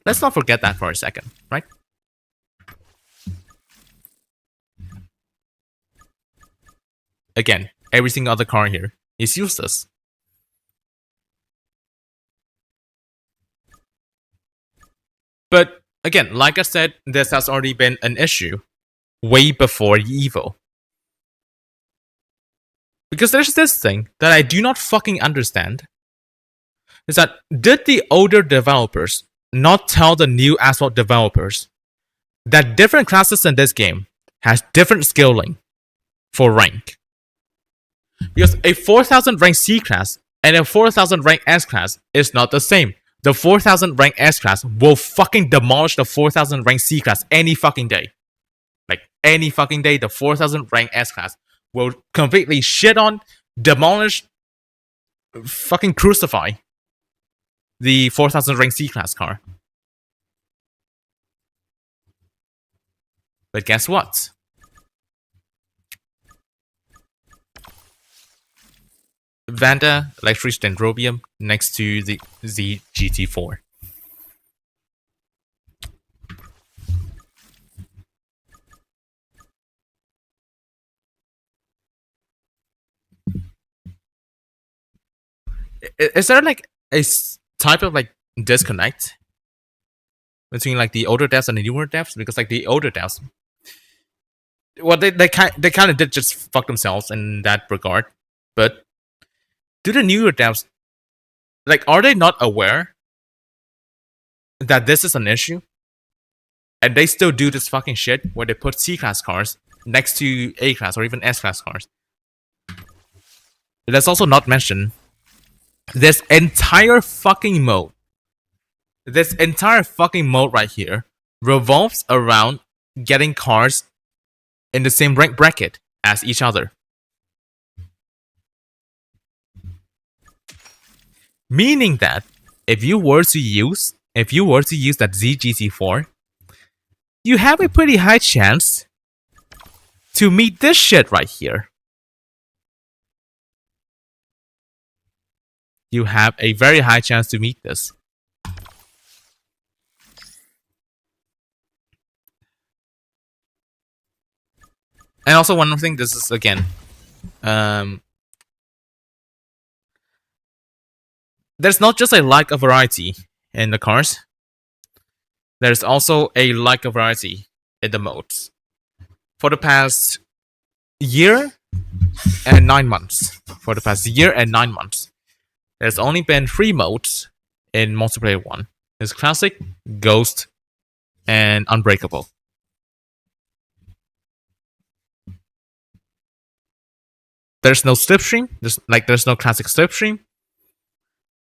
Let's not forget that for a second, right? Again, every single other car here is useless. But again, like I said, this has already been an issue way before U.U.F.O. Because there's this thing that I do not fucking understand. Is that did the older developers not tell the new Asphalt developers that different classes in this game has different scaling for rank? Because a 4000 rank C class and a 4000 rank S class is not the same. The 4000 rank S class will fucking demolish the 4000 rank C class any fucking day. Like any fucking day, the 4000 rank S class will completely shit on, demolish, fucking crucify the 4000 rank C class car. But guess what? Vanda Electric Dendrobium next to the ZGT4. Is there like a type of like disconnect between like the older devs and the newer devs? Because like the older devs, well, they kind of did just fuck themselves in that regard. But do the newer devs, like, are they not aware that this is an issue? And they still do this fucking shit where they put C-class cars next to A-class or even S-class cars. Let's also not mention this entire fucking mode. This entire fucking mode right here revolves around getting cars in the same rank bracket as each other. Meaning that if you were to use that ZGT4, you have a pretty high chance to meet this shit right here. You have a very high chance to meet this. And also one more thing, this is again, there's not just a lack of variety in the cars. There's also a lack of variety in the modes. For the past year and 9 months, there's only been 3 modes in multiplayer 1. It's Classic, Ghost, and Unbreakable. There's no slipstream. There's no classic slipstream.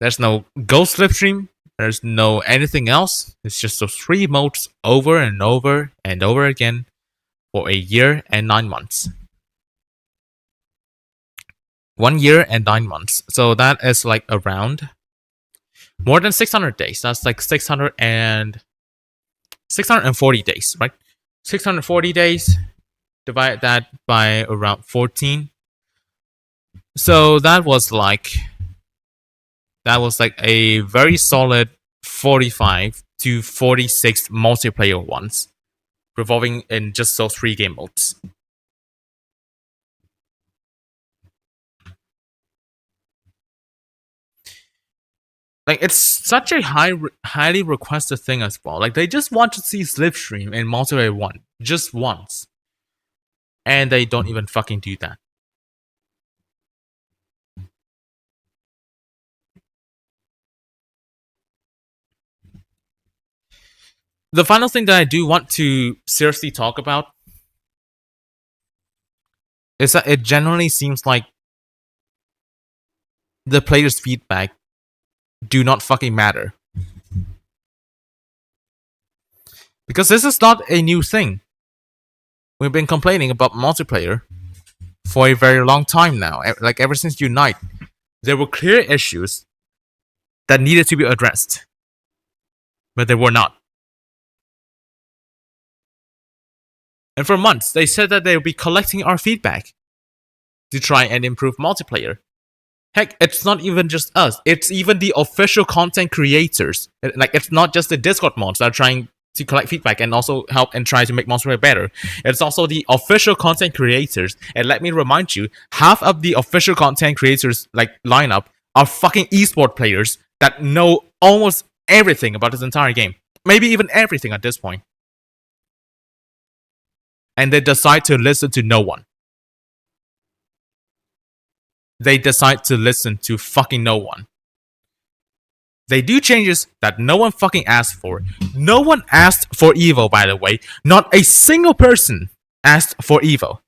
There's no ghost slipstream. There's no anything else. It's just those 3 modes over and over and over again for a year and 9 months. 1 year and 9 months. So that is like around more than 600 days. That's like 640 days, right? 640 days. Divide that by around 14. So that was like a very solid 45 to 46 multiplayer ones, revolving in just those 3 game modes. Like, it's such a highly requested thing as well. Like, they just want to see slipstream in multiplayer 1 just once, and they don't even fucking do that. The final thing that I do want to seriously talk about is that it generally seems like the players' feedback do not fucking matter. Because this is not a new thing. We've been complaining about multiplayer for a very long time now. Like, ever since Unite, there were clear issues that needed to be addressed, but they were not. And for months, they said that they would be collecting our feedback to try and improve multiplayer. Heck, it's not even just us. It's even the official content creators. Like, it's not just the Discord mods that are trying to collect feedback and also help and try to make multiplayer better. It's also the official content creators. And let me remind you, half of the official content creators like lineup are fucking esport players that know almost everything about this entire game. Maybe even everything at this point. And they decide to listen to no one. They decide to listen to fucking no one. They do changes that no one fucking asked for. No one asked for Evo, by the way. Not a single person asked for Evo.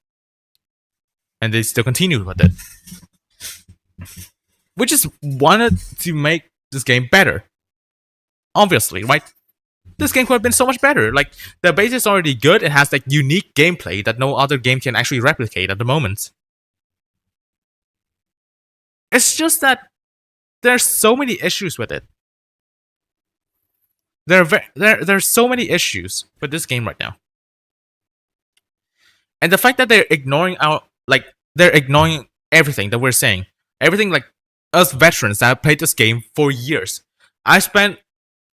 And they still continue with it. We just wanted to make this game better. Obviously, right? This game could have been so much better. Like, the base is already good. It has like unique gameplay that no other game can actually replicate at the moment. It's just that there's so many issues with it. There's so many issues with this game right now. And the fact that they're ignoring they're ignoring everything that we're saying. Everything, like, us veterans that have played this game for years. I spent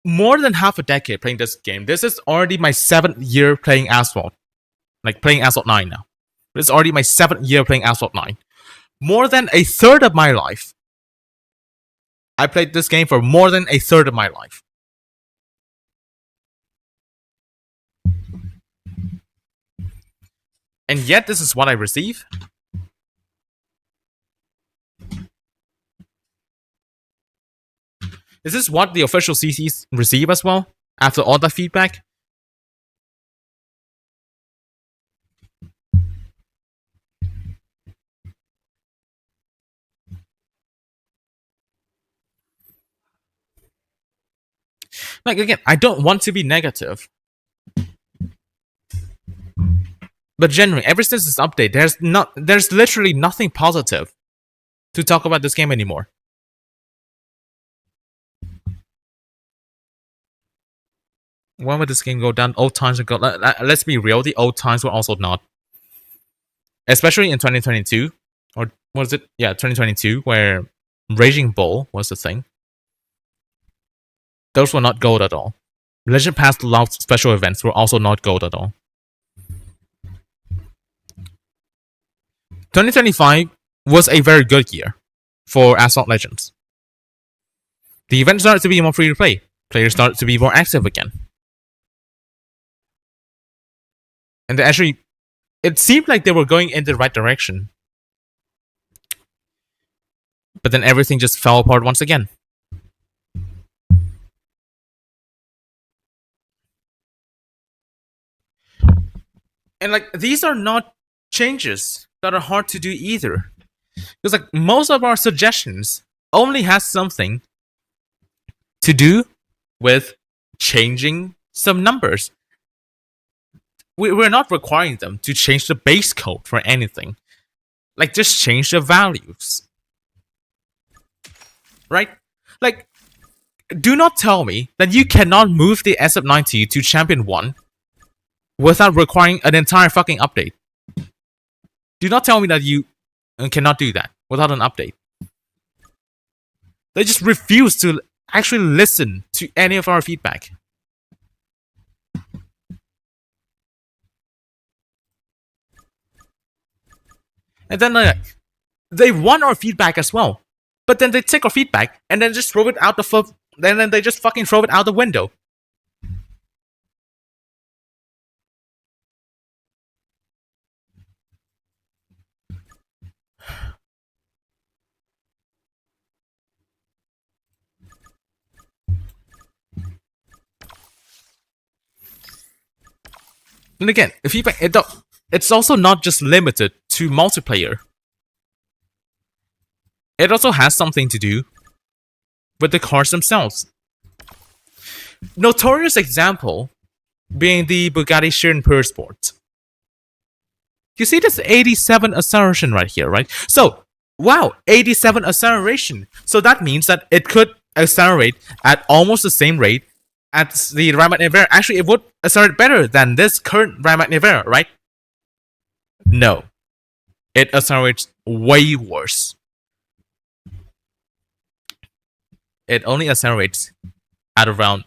more than half a decade playing this game. This is already my 7th year playing Asphalt. Like, playing Asphalt 9 now. This is already my 7th year playing Asphalt 9. More than a third of my life. I played this game for more than a third of my life. And yet, this is what I receive. Is this what the official CCs receive as well? After all that feedback? Like, again, I don't want to be negative. But generally, ever since this update, there's literally nothing positive to talk about this game anymore. When would this game go down? Old times ago. Let's be real, the old times were also not. Especially in 2022. Or was it? Yeah, 2022, where Raging Bull was the thing. Those were not gold at all. Legend Pass Loud special events were also not gold at all. 2025 was a very good year for Asphalt Legends. The event started to be more free to play. Players started to be more active again. And actually, it seemed like they were going in the right direction. But then everything just fell apart once again. And like, these are not changes that are hard to do either. Because like most of our suggestions only has something to do with changing some numbers. We're not requiring them to change the base code for anything. Like, just change the values. Right? Like, do not tell me that you cannot move the SF90 to Champion 1 without requiring an entire fucking update. Do not tell me that you cannot do that without an update. They just refuse to actually listen to any of our feedback. And then they want our feedback as well. But then they take our feedback and then just throw it out the then they just fucking throw it out the window. And again, the feedback, it's also not just limited to multiplayer. It also has something to do with the cars themselves. Notorious example being the Bugatti Chiron Sport. You see this 87 acceleration right here, right? So, wow, 87 acceleration. So that means that it could accelerate at almost the same rate as the Rimac Nevera. Actually, it would accelerate better than this current Rimac Nevera, right? No. It accelerates way worse. It only accelerates at around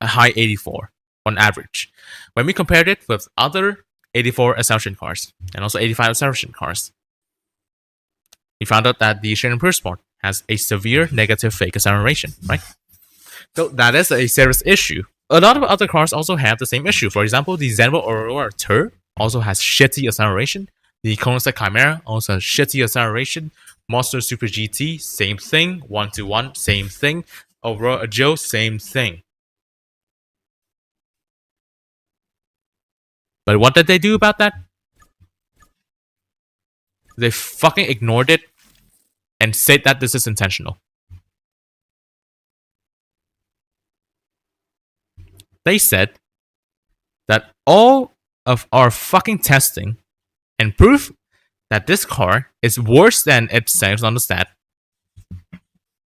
a high 84 on average. When we compared it with other 84 acceleration cars and also 85 acceleration cars, we found out that the Chiron Sport has a severe negative fake acceleration, right? So that is a serious issue. A lot of other cars also have the same issue. For example, the Zenvo Aurora Tur also has shitty acceleration. The Koenigsegg Chimera also has shitty acceleration. Monster Super GT, same thing. 121, same thing. Aurora Joe, same thing. But what did they do about that? They fucking ignored it and said that this is intentional. They said that all of our fucking testing and proof that this car is worse than it says on the stat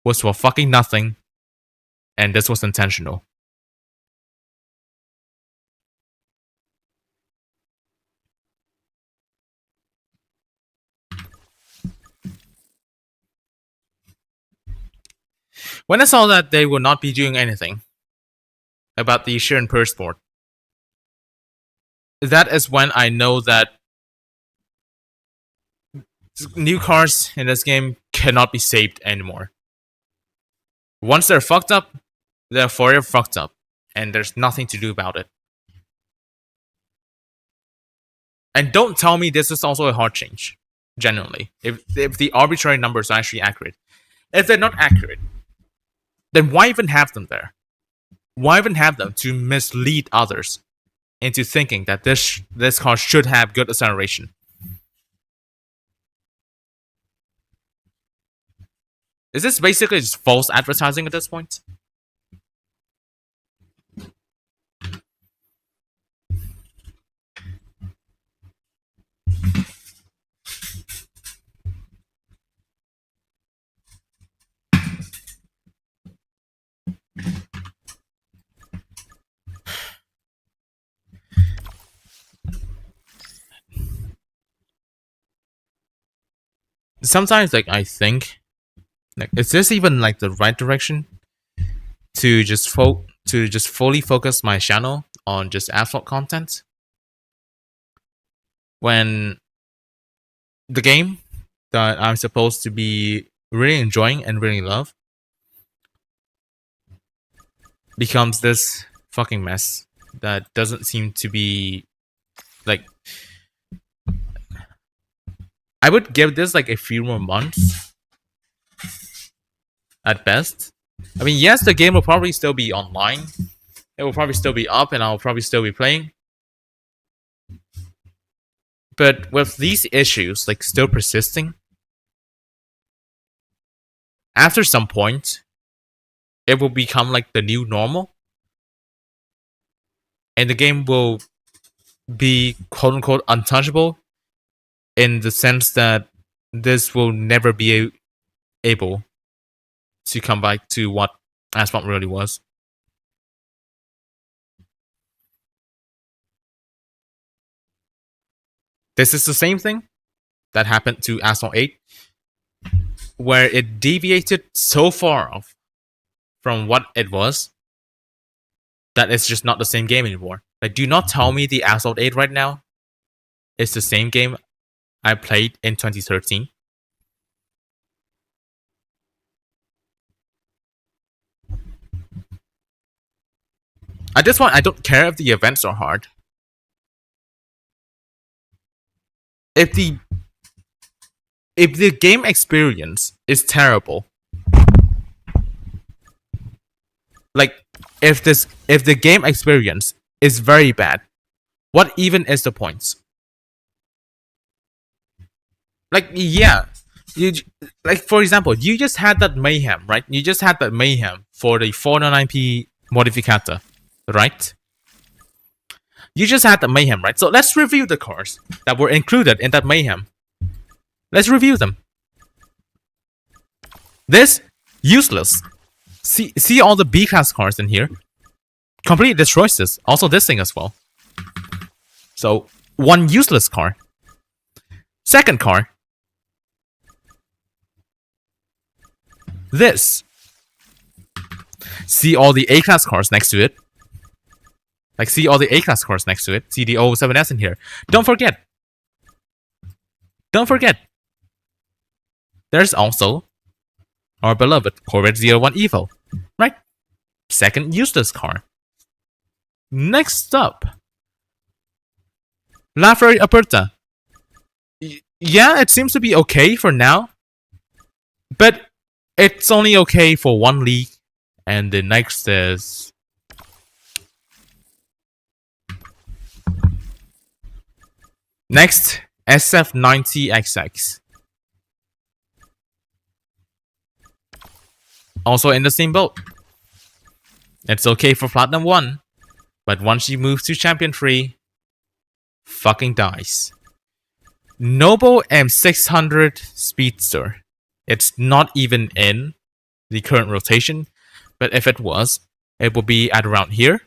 was for fucking nothing, and this was intentional. When I saw that they would not be doing anything about the Chiron Sport, that is when I know that new cars in this game cannot be saved anymore. Once they're fucked up, they're forever fucked up, and there's nothing to do about it. And don't tell me this is also a hard change, genuinely. If the arbitrary numbers are actually accurate. If they're not accurate, then why even have them there? Why even have them to mislead others into thinking that this car should have good acceleration? Is this basically just false advertising at this point? Sometimes, like, I think, like, is this even like the right direction to just fully focus my channel on just Asphalt content when the game that I'm supposed to be really enjoying and really love becomes this fucking mess that doesn't seem to be like. I would give this like a few more months at best. I mean, yes, the game will probably still be online. It will probably still be up and I'll probably still be playing. But with these issues like still persisting, after some point, it will become like the new normal. And the game will be quote-unquote untouchable in the sense that this will never be able to come back to what Asphalt really was. This is the same thing that happened to Asphalt 8, where it deviated so far off from what it was that it's just not the same game anymore. Like, do not tell me the Asphalt 8 right now is the same game I played in 2013. At this point, I don't care if the events are hard. If the game experience is terrible, like if the game experience is very bad, what even is the point? Like, yeah, like for example, you just had that mayhem, right? You just had that mayhem for the 499p modificata, right? You just had the mayhem, right? So let's review the cars that were included in that mayhem. Let's review them. This, useless. See all the B-class cars in here. Completely destroys this. Also this thing as well. So, one useless car. Second car. This. See all the A-class cars next to it. Like, see all the A-class cars next to it. See the U.U.F.O in here. Don't forget. There's also our beloved Corvette 01 Evo. Right? Second useless car. Next up. La Ferrari Aperta. Yeah, it seems to be okay for now. But it's only okay for one league. And the next is... Next, SF90XX. Also in the same boat. It's okay for Platinum 1, but once you move to Champion 3, fucking dies. Noble M600 Speedster. It's not even in the current rotation, but if it was, it would be at around here.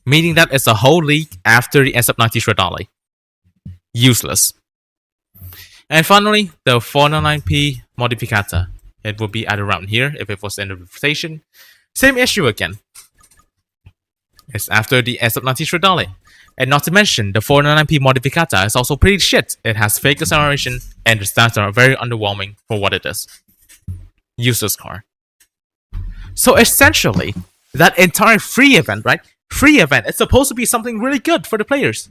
Meaning that it's a whole league after the SF90 Shredali. Useless. And finally, the 499p Modificata. It would be at around here if it was in the rotation. Same issue again. It's after the SF90 Shredali. And not to mention, the 499p Modificata is also pretty shit. It has fake acceleration, and the stats are very underwhelming for what it is. Useless car. So essentially, that entire free event, right? Free event, it's supposed to be something really good for the players.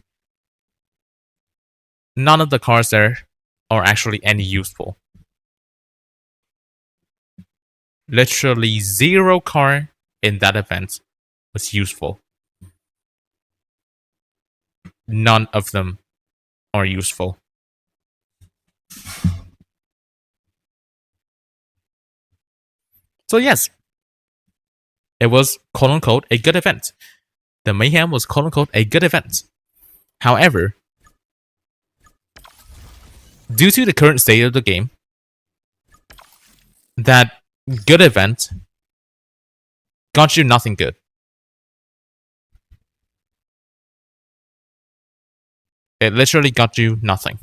None of the cars there are actually any useful. Literally zero car in that event was useful. None of them are useful. So yes, it was quote-unquote a good event. The Mayhem was quote-unquote a good event. However, due to the current state of the game, that good event got you nothing good. It literally got you nothing.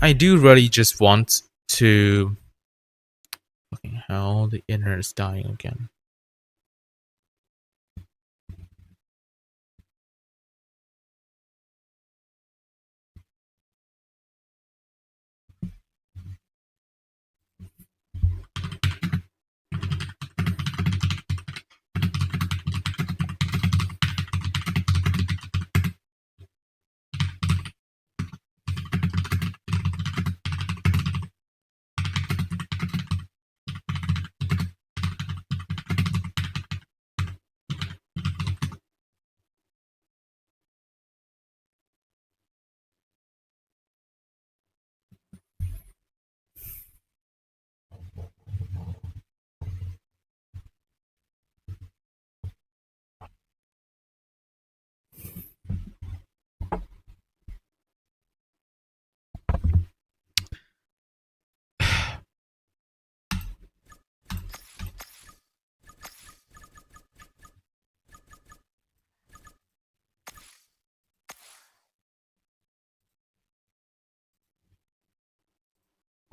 I do really just want to... Fucking hell, the internet is dying again.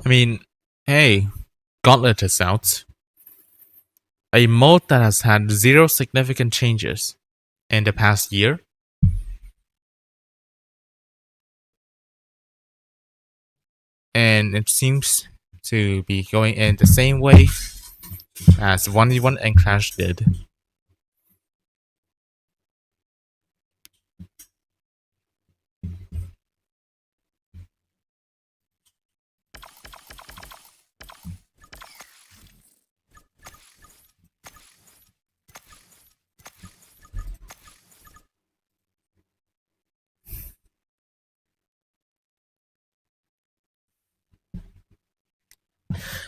I mean, hey, Gauntlet is out. A mode that has had 0 significant changes in the past year. And it seems to be going in the same way as 1v1 and Clash did.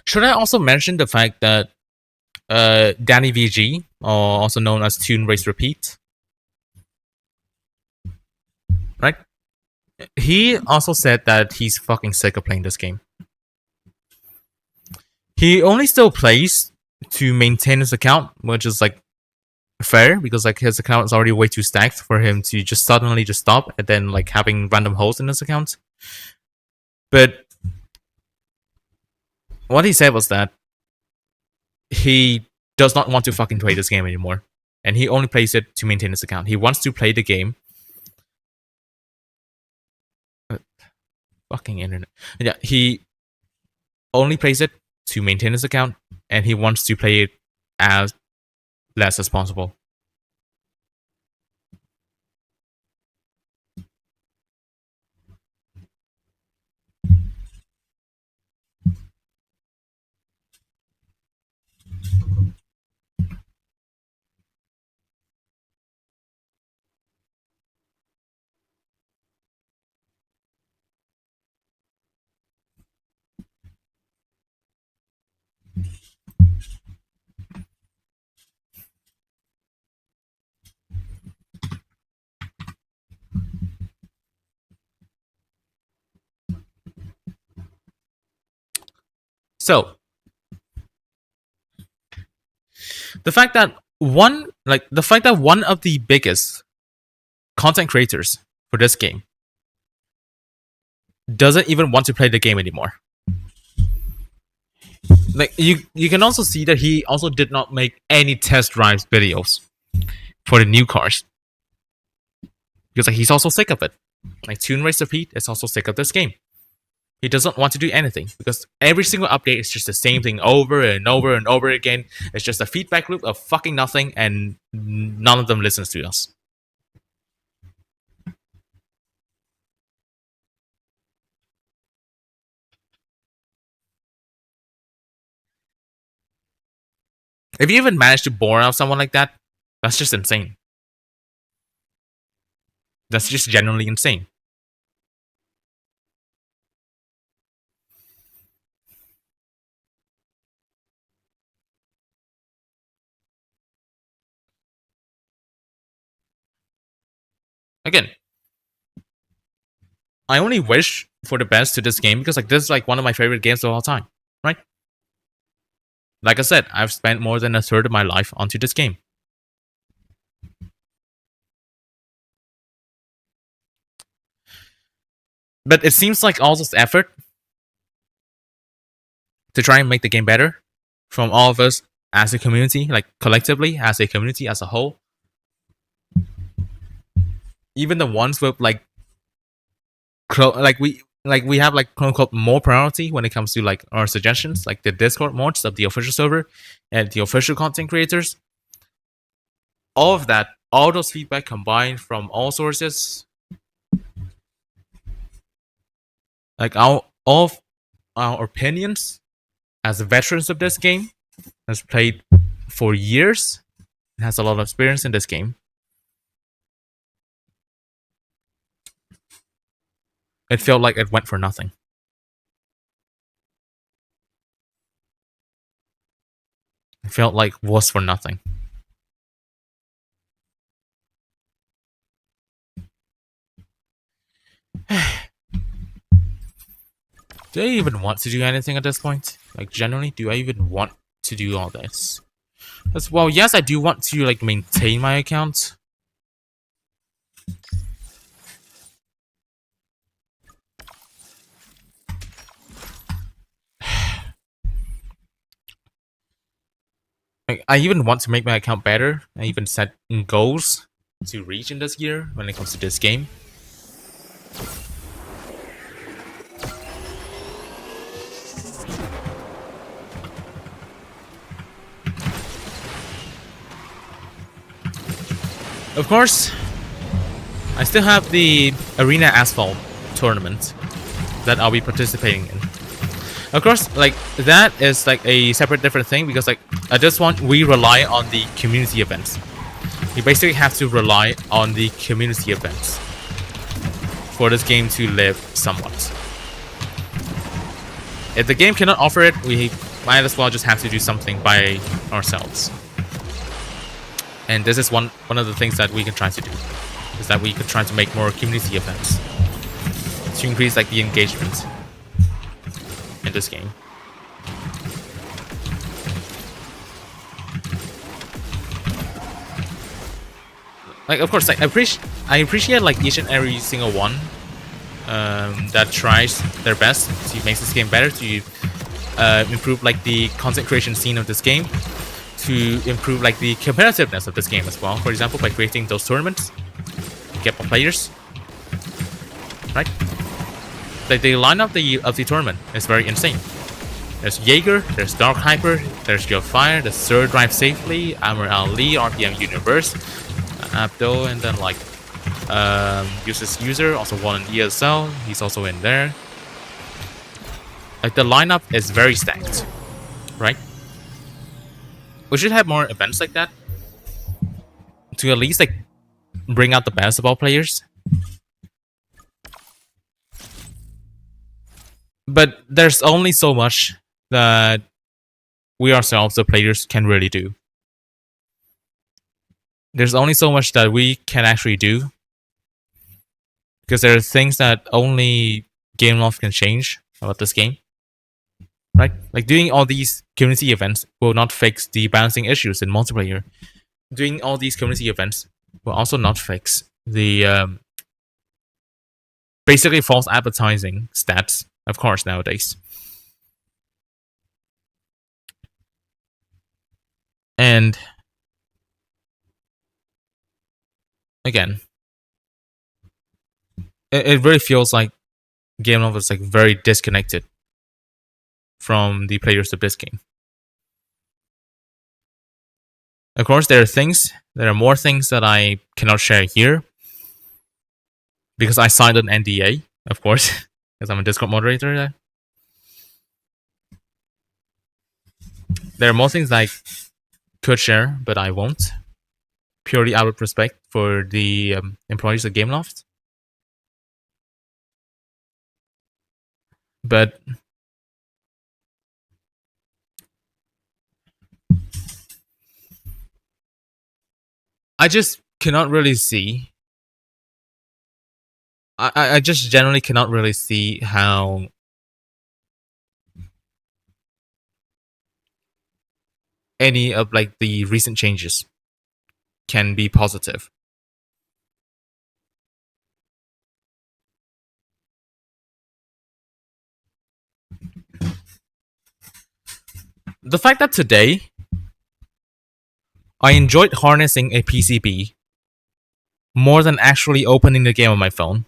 Should I also mention the fact that Danny VG, or also known as Tune Race Repeat, right? He also said that he's fucking sick of playing this game. He only still plays to maintain his account, which is like fair because like his account is already way too stacked for him to just suddenly just stop and then like having random holes in his account. But what he said was that he does not want to fucking play this game anymore. And he only plays it to maintain his account. He wants to play the game. Fucking internet. Yeah, he only plays it to maintain his account, and he wants to play it as less as possible. So, the fact that one of the biggest content creators for this game doesn't even want to play the game anymore. Like you can also see that he also did not make any test drives videos for the new cars because like he's also sick of it. Like Tune Race Repeat is also sick of this game. He doesn't want to do anything because every single update is just the same thing over and over and over again. It's just a feedback loop of fucking nothing, and none of them listens to us. If you even manage to bore out someone like that, that's just insane. That's just genuinely insane. Again, I only wish for the best to this game because like this is like one of my favorite games of all time, right? Like I said, I've spent more than a third of my life onto this game. But it seems like all this effort to try and make the game better from all of us as a community, like collectively, as a community as a whole. Even the ones with like we have like quote unquote more priority when it comes to like our suggestions, like the Discord mods of the official server and the official content creators. All of that, all those feedback combined from all sources, like all of our opinions as veterans of this game, has played for years, and has a lot of experience in this game. It felt like it went for nothing. It felt like was for nothing. Do I even want to do anything at this point? Like, generally, do I even want to do all this? Well, yes, I do want to, like, maintain my account. Like, I even want to make my account better. I even set goals to reach in this year when it comes to this game. Of course, I still have the Arena Asphalt tournament that I'll be participating in. Of course, like, that is like a separate different thing, because like at this one we rely on the community events. You basically have to rely on the community events for this game to live somewhat. If the game cannot offer it, we might as well just have to do something by ourselves. And this is one of the things that we can try to do, is that we could try to make more community events to increase like the engagement in this game. Like, of course, like, I appreciate like each and every single one that tries their best to make this game better, to improve like the content creation scene of this game, to improve like the competitiveness of this game as well. For example, by creating those tournaments, get more players, right? Like, the lineup of the tournament is very insane. There's Jaeger, there's Dark Hyper, there's Your Fire, there's Sir Drive Safely, Amr Ali, RPM Universe, Abdo, and then like User also won in ESL. He's also in there. Like, the lineup is very stacked, right? We should have more events like that to at least like bring out the best of all players. But there's only so much that we ourselves, the players, can really do. There's only so much that we can actually do, because there are things that only Gameloft can change about this game. Right? Like, doing all these community events will not fix the balancing issues in multiplayer. Doing all these community events will also not fix the basically false advertising stats, of course, nowadays. And again, it really feels like Gameloft is like very disconnected from the players of this game. Of course, there are more things that I cannot share here, because I signed an NDA, of course, because I'm a Discord moderator there. There are more things I could share, but I won't, purely out of respect for the employees of Gameloft. But I just cannot really see. I just generally cannot really see how any of like the recent changes can be positive. The fact that today I enjoyed harnessing a PCB more than actually opening the game on my phone,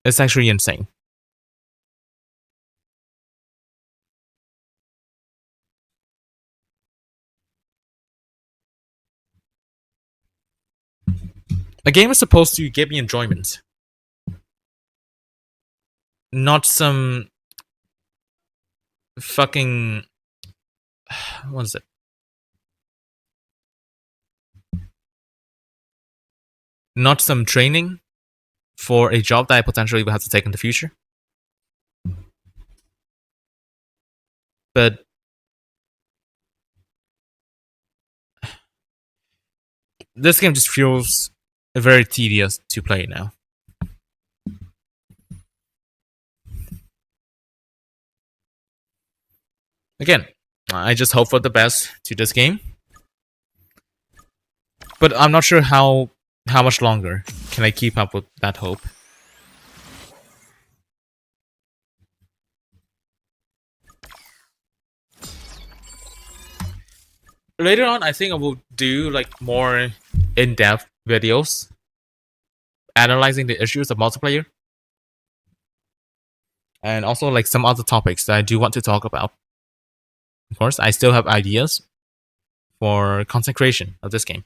it's actually insane. A game is supposed to give me enjoyment, not some fucking... what is it? Not some training for a job that I potentially will have to take in the future. But this game just feels very tedious to play now. Again, I just hope for the best to this game, but I'm not sure how much longer can I keep up with that hope. later on, I think I will do like more in-depth videos analyzing the issues of multiplayer, and also like some other topics that I do want to talk about. Of course, I still have ideas for content creation of this game.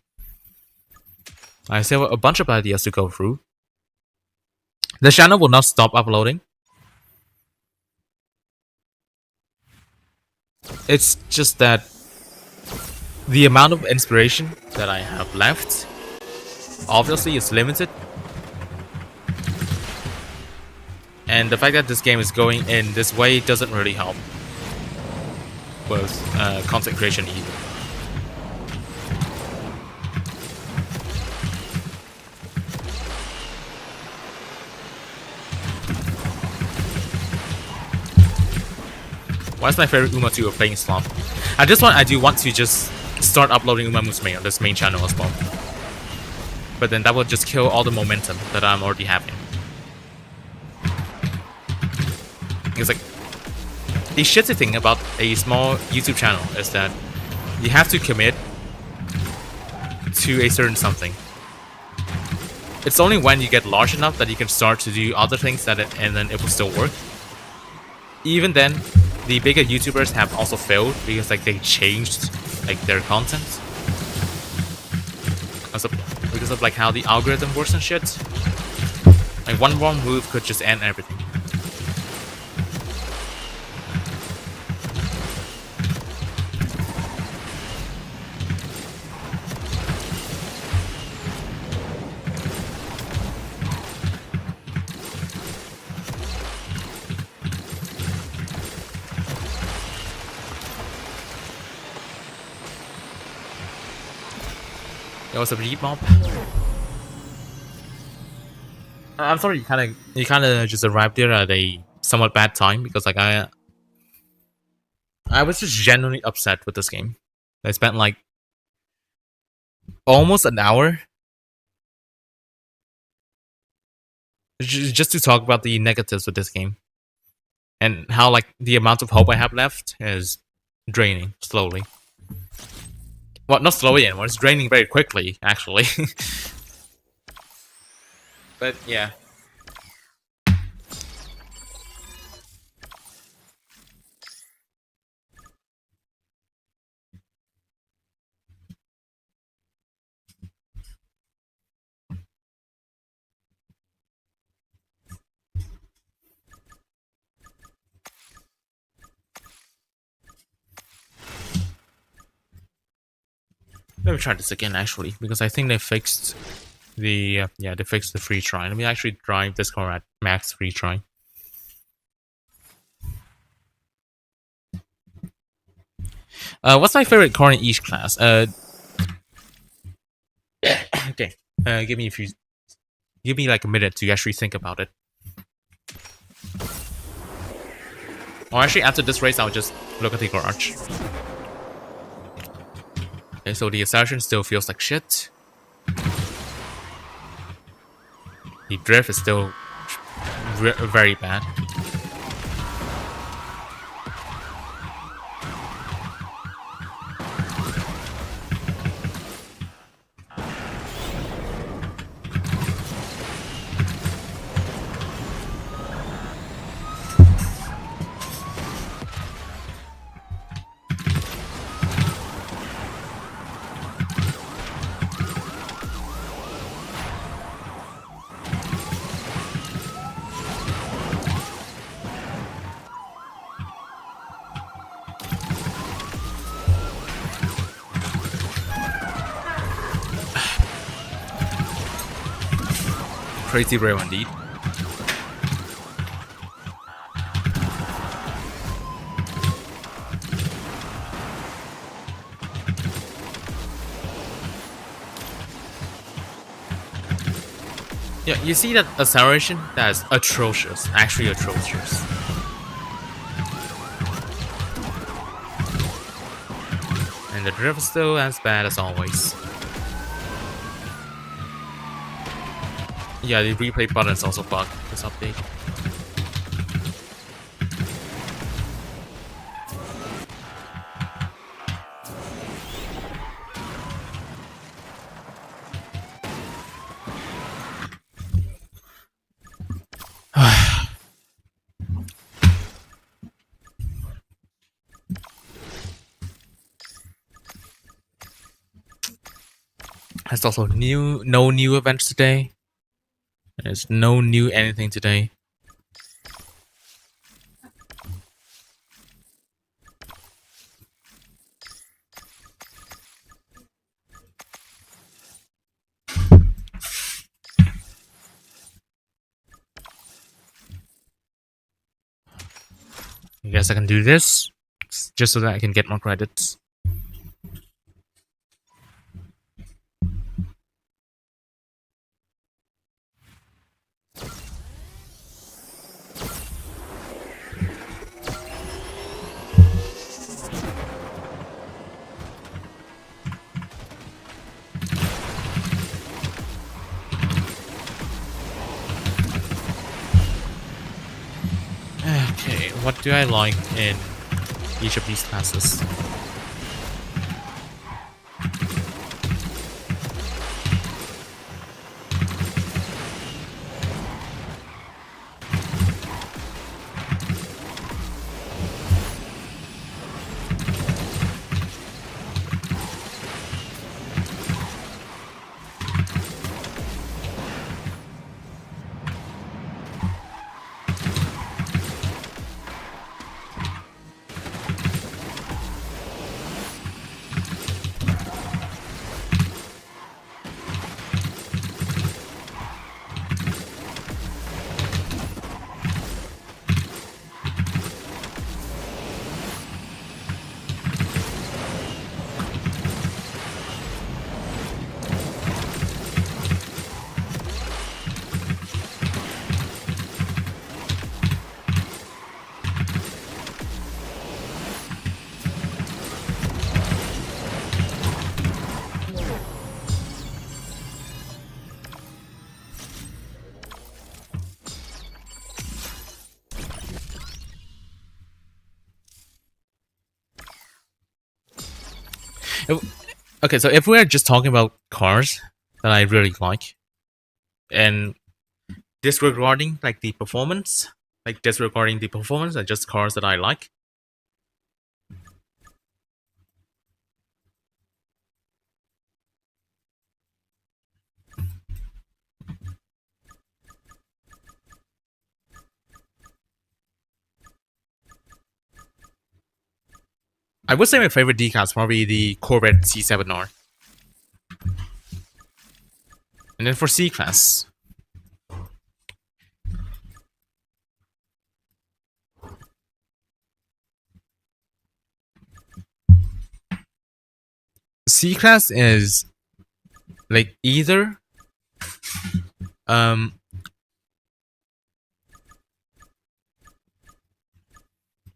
I still have a bunch of ideas to go through. The channel will not stop uploading. It's just that the amount of inspiration that I have left obviously is limited. And the fact that this game is going in this way doesn't really help with content creation either. Why is my favorite Uma 2 of playing Slump? I do want to just start uploading Uma Musume on this main channel as well. But then that will just kill all the momentum that I'm already having. It's like, the shitty thing about a small YouTube channel is that you have to commit to a certain something. It's only when you get large enough that you can start to do other things and then it will still work. Even then, the bigger YouTubers have also failed because like they changed like their content because of like how the algorithm works and shit. Like one wrong move could just end everything. It was a read mob. I'm sorry you kind of just arrived there at a somewhat bad time because like I was just genuinely upset with this game. I spent like almost an hour just to talk about the negatives with this game and how like the amount of hope I have left is draining slowly. Well, not slowly anymore, it's draining very quickly, actually. But yeah. Let me try this again, actually, because I think they fixed the they fixed the free try. Let me actually try Discord at max free try. What's my favorite corner in each class? Okay, give me like a minute to actually think about it. Or actually, after this race, I'll just look at the garage. Okay, so the acceleration still feels like shit. The drift is still very bad. Crazy rail indeed. Yeah, you see that acceleration? That is atrocious. Actually atrocious. And the drift is still as bad as always. Yeah, the replay button is also bugged this update. There's also no new events today. There's no new anything today. I guess I can do this just so that I can get more credits. Okay, what do I like in each of these classes? Okay, so if we're just talking about cars that I really like, and disregarding the performance, and just cars that I like. I would say my favorite decal is probably the Corvette C7R. And then for C-Class, C-Class is either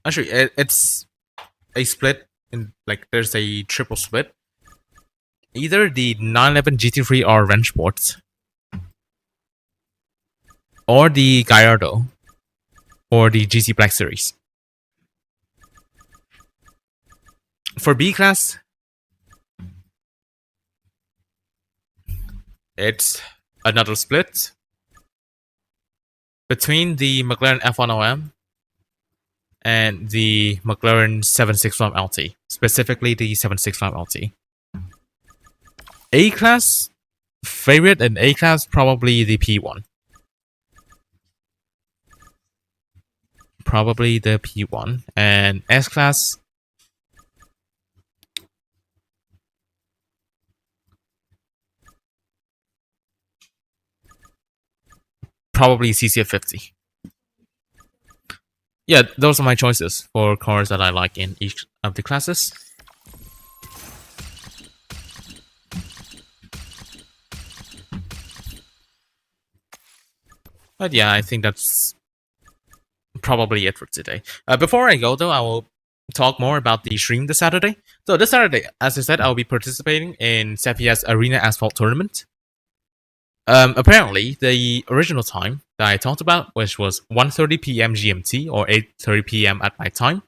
actually it's a split in there's a triple split. Either the 911 GT3R Wrench Sports or the Gallardo or the GC Black Series. For B-Class, it's another split between the McLaren F1OM and the McLaren 765 LT, specifically the 765 LT. A-Class, favorite in A-Class, probably the P1. Probably the P1. And S-Class, probably CCF50. Yeah, those are my choices for cars that I like in each of the classes. But yeah, I think that's probably it for today. Before I go though, I will talk more about the stream this Saturday. So this Saturday, as I said, I'll be participating in Sepia's Arena Asphalt Tournament. Apparently, the original time that I talked about, which was 1:30 p.m. GMT or 8:30 p.m. at my time,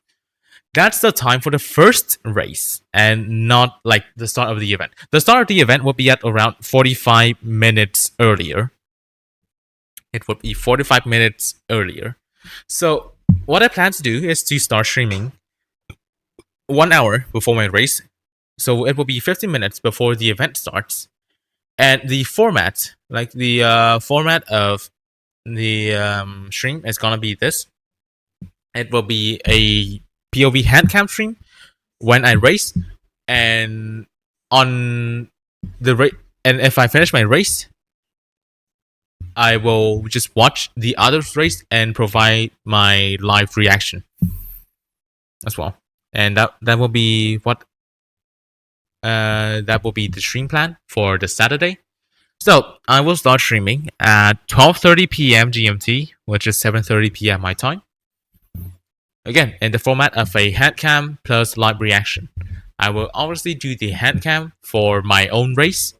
that's the time for the first race and not the start of the event. The start of the event will be at around 45 minutes earlier. It would be 45 minutes earlier. So what I plan to do is to start streaming 1 hour before my race. So it will be 15 minutes before the event starts. And the format, like the format of the stream is gonna be this. It will be a POV handcam stream when I race, and on the and if I finish my race, I will just watch the others race and provide my live reaction as well. And that will be what that will be the stream plan for the Saturday. So I will start streaming at 12:30 p.m. GMT, which is 7:30 p.m. my time. Again, in the format of a handcam plus live reaction. I will obviously do the handcam for my own race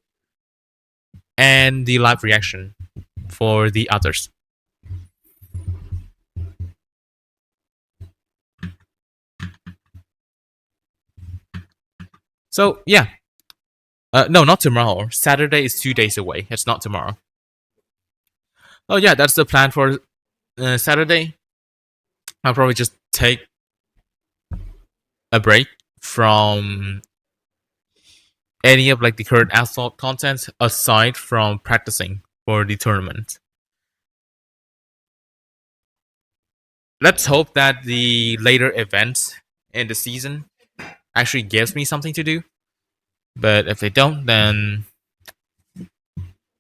and the live reaction for the others. So yeah, no, not tomorrow. Saturday is 2 days away. It's not tomorrow. Oh yeah, that's the plan for Saturday. I'll probably just take a break from any of like the current Asphalt content aside from practicing for the tournament. Let's hope that the later events in the season actually gives me something to do. But if they don't, then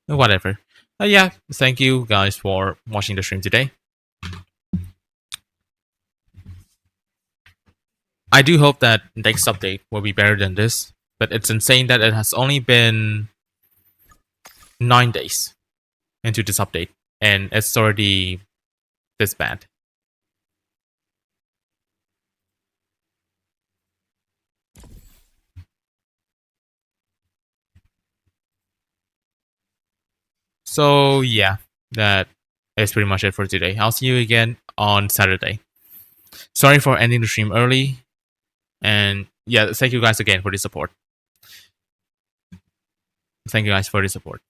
whatever. Yeah, thank you guys for watching the stream today. I do hope that next update will be better than this, but it's insane that it has only been 9 days into this update, and it's already this bad. So yeah, that is pretty much it for today. I'll see you again on Saturday. Sorry for ending the stream early. And yeah, thank you guys again for the support. Thank you guys for the support.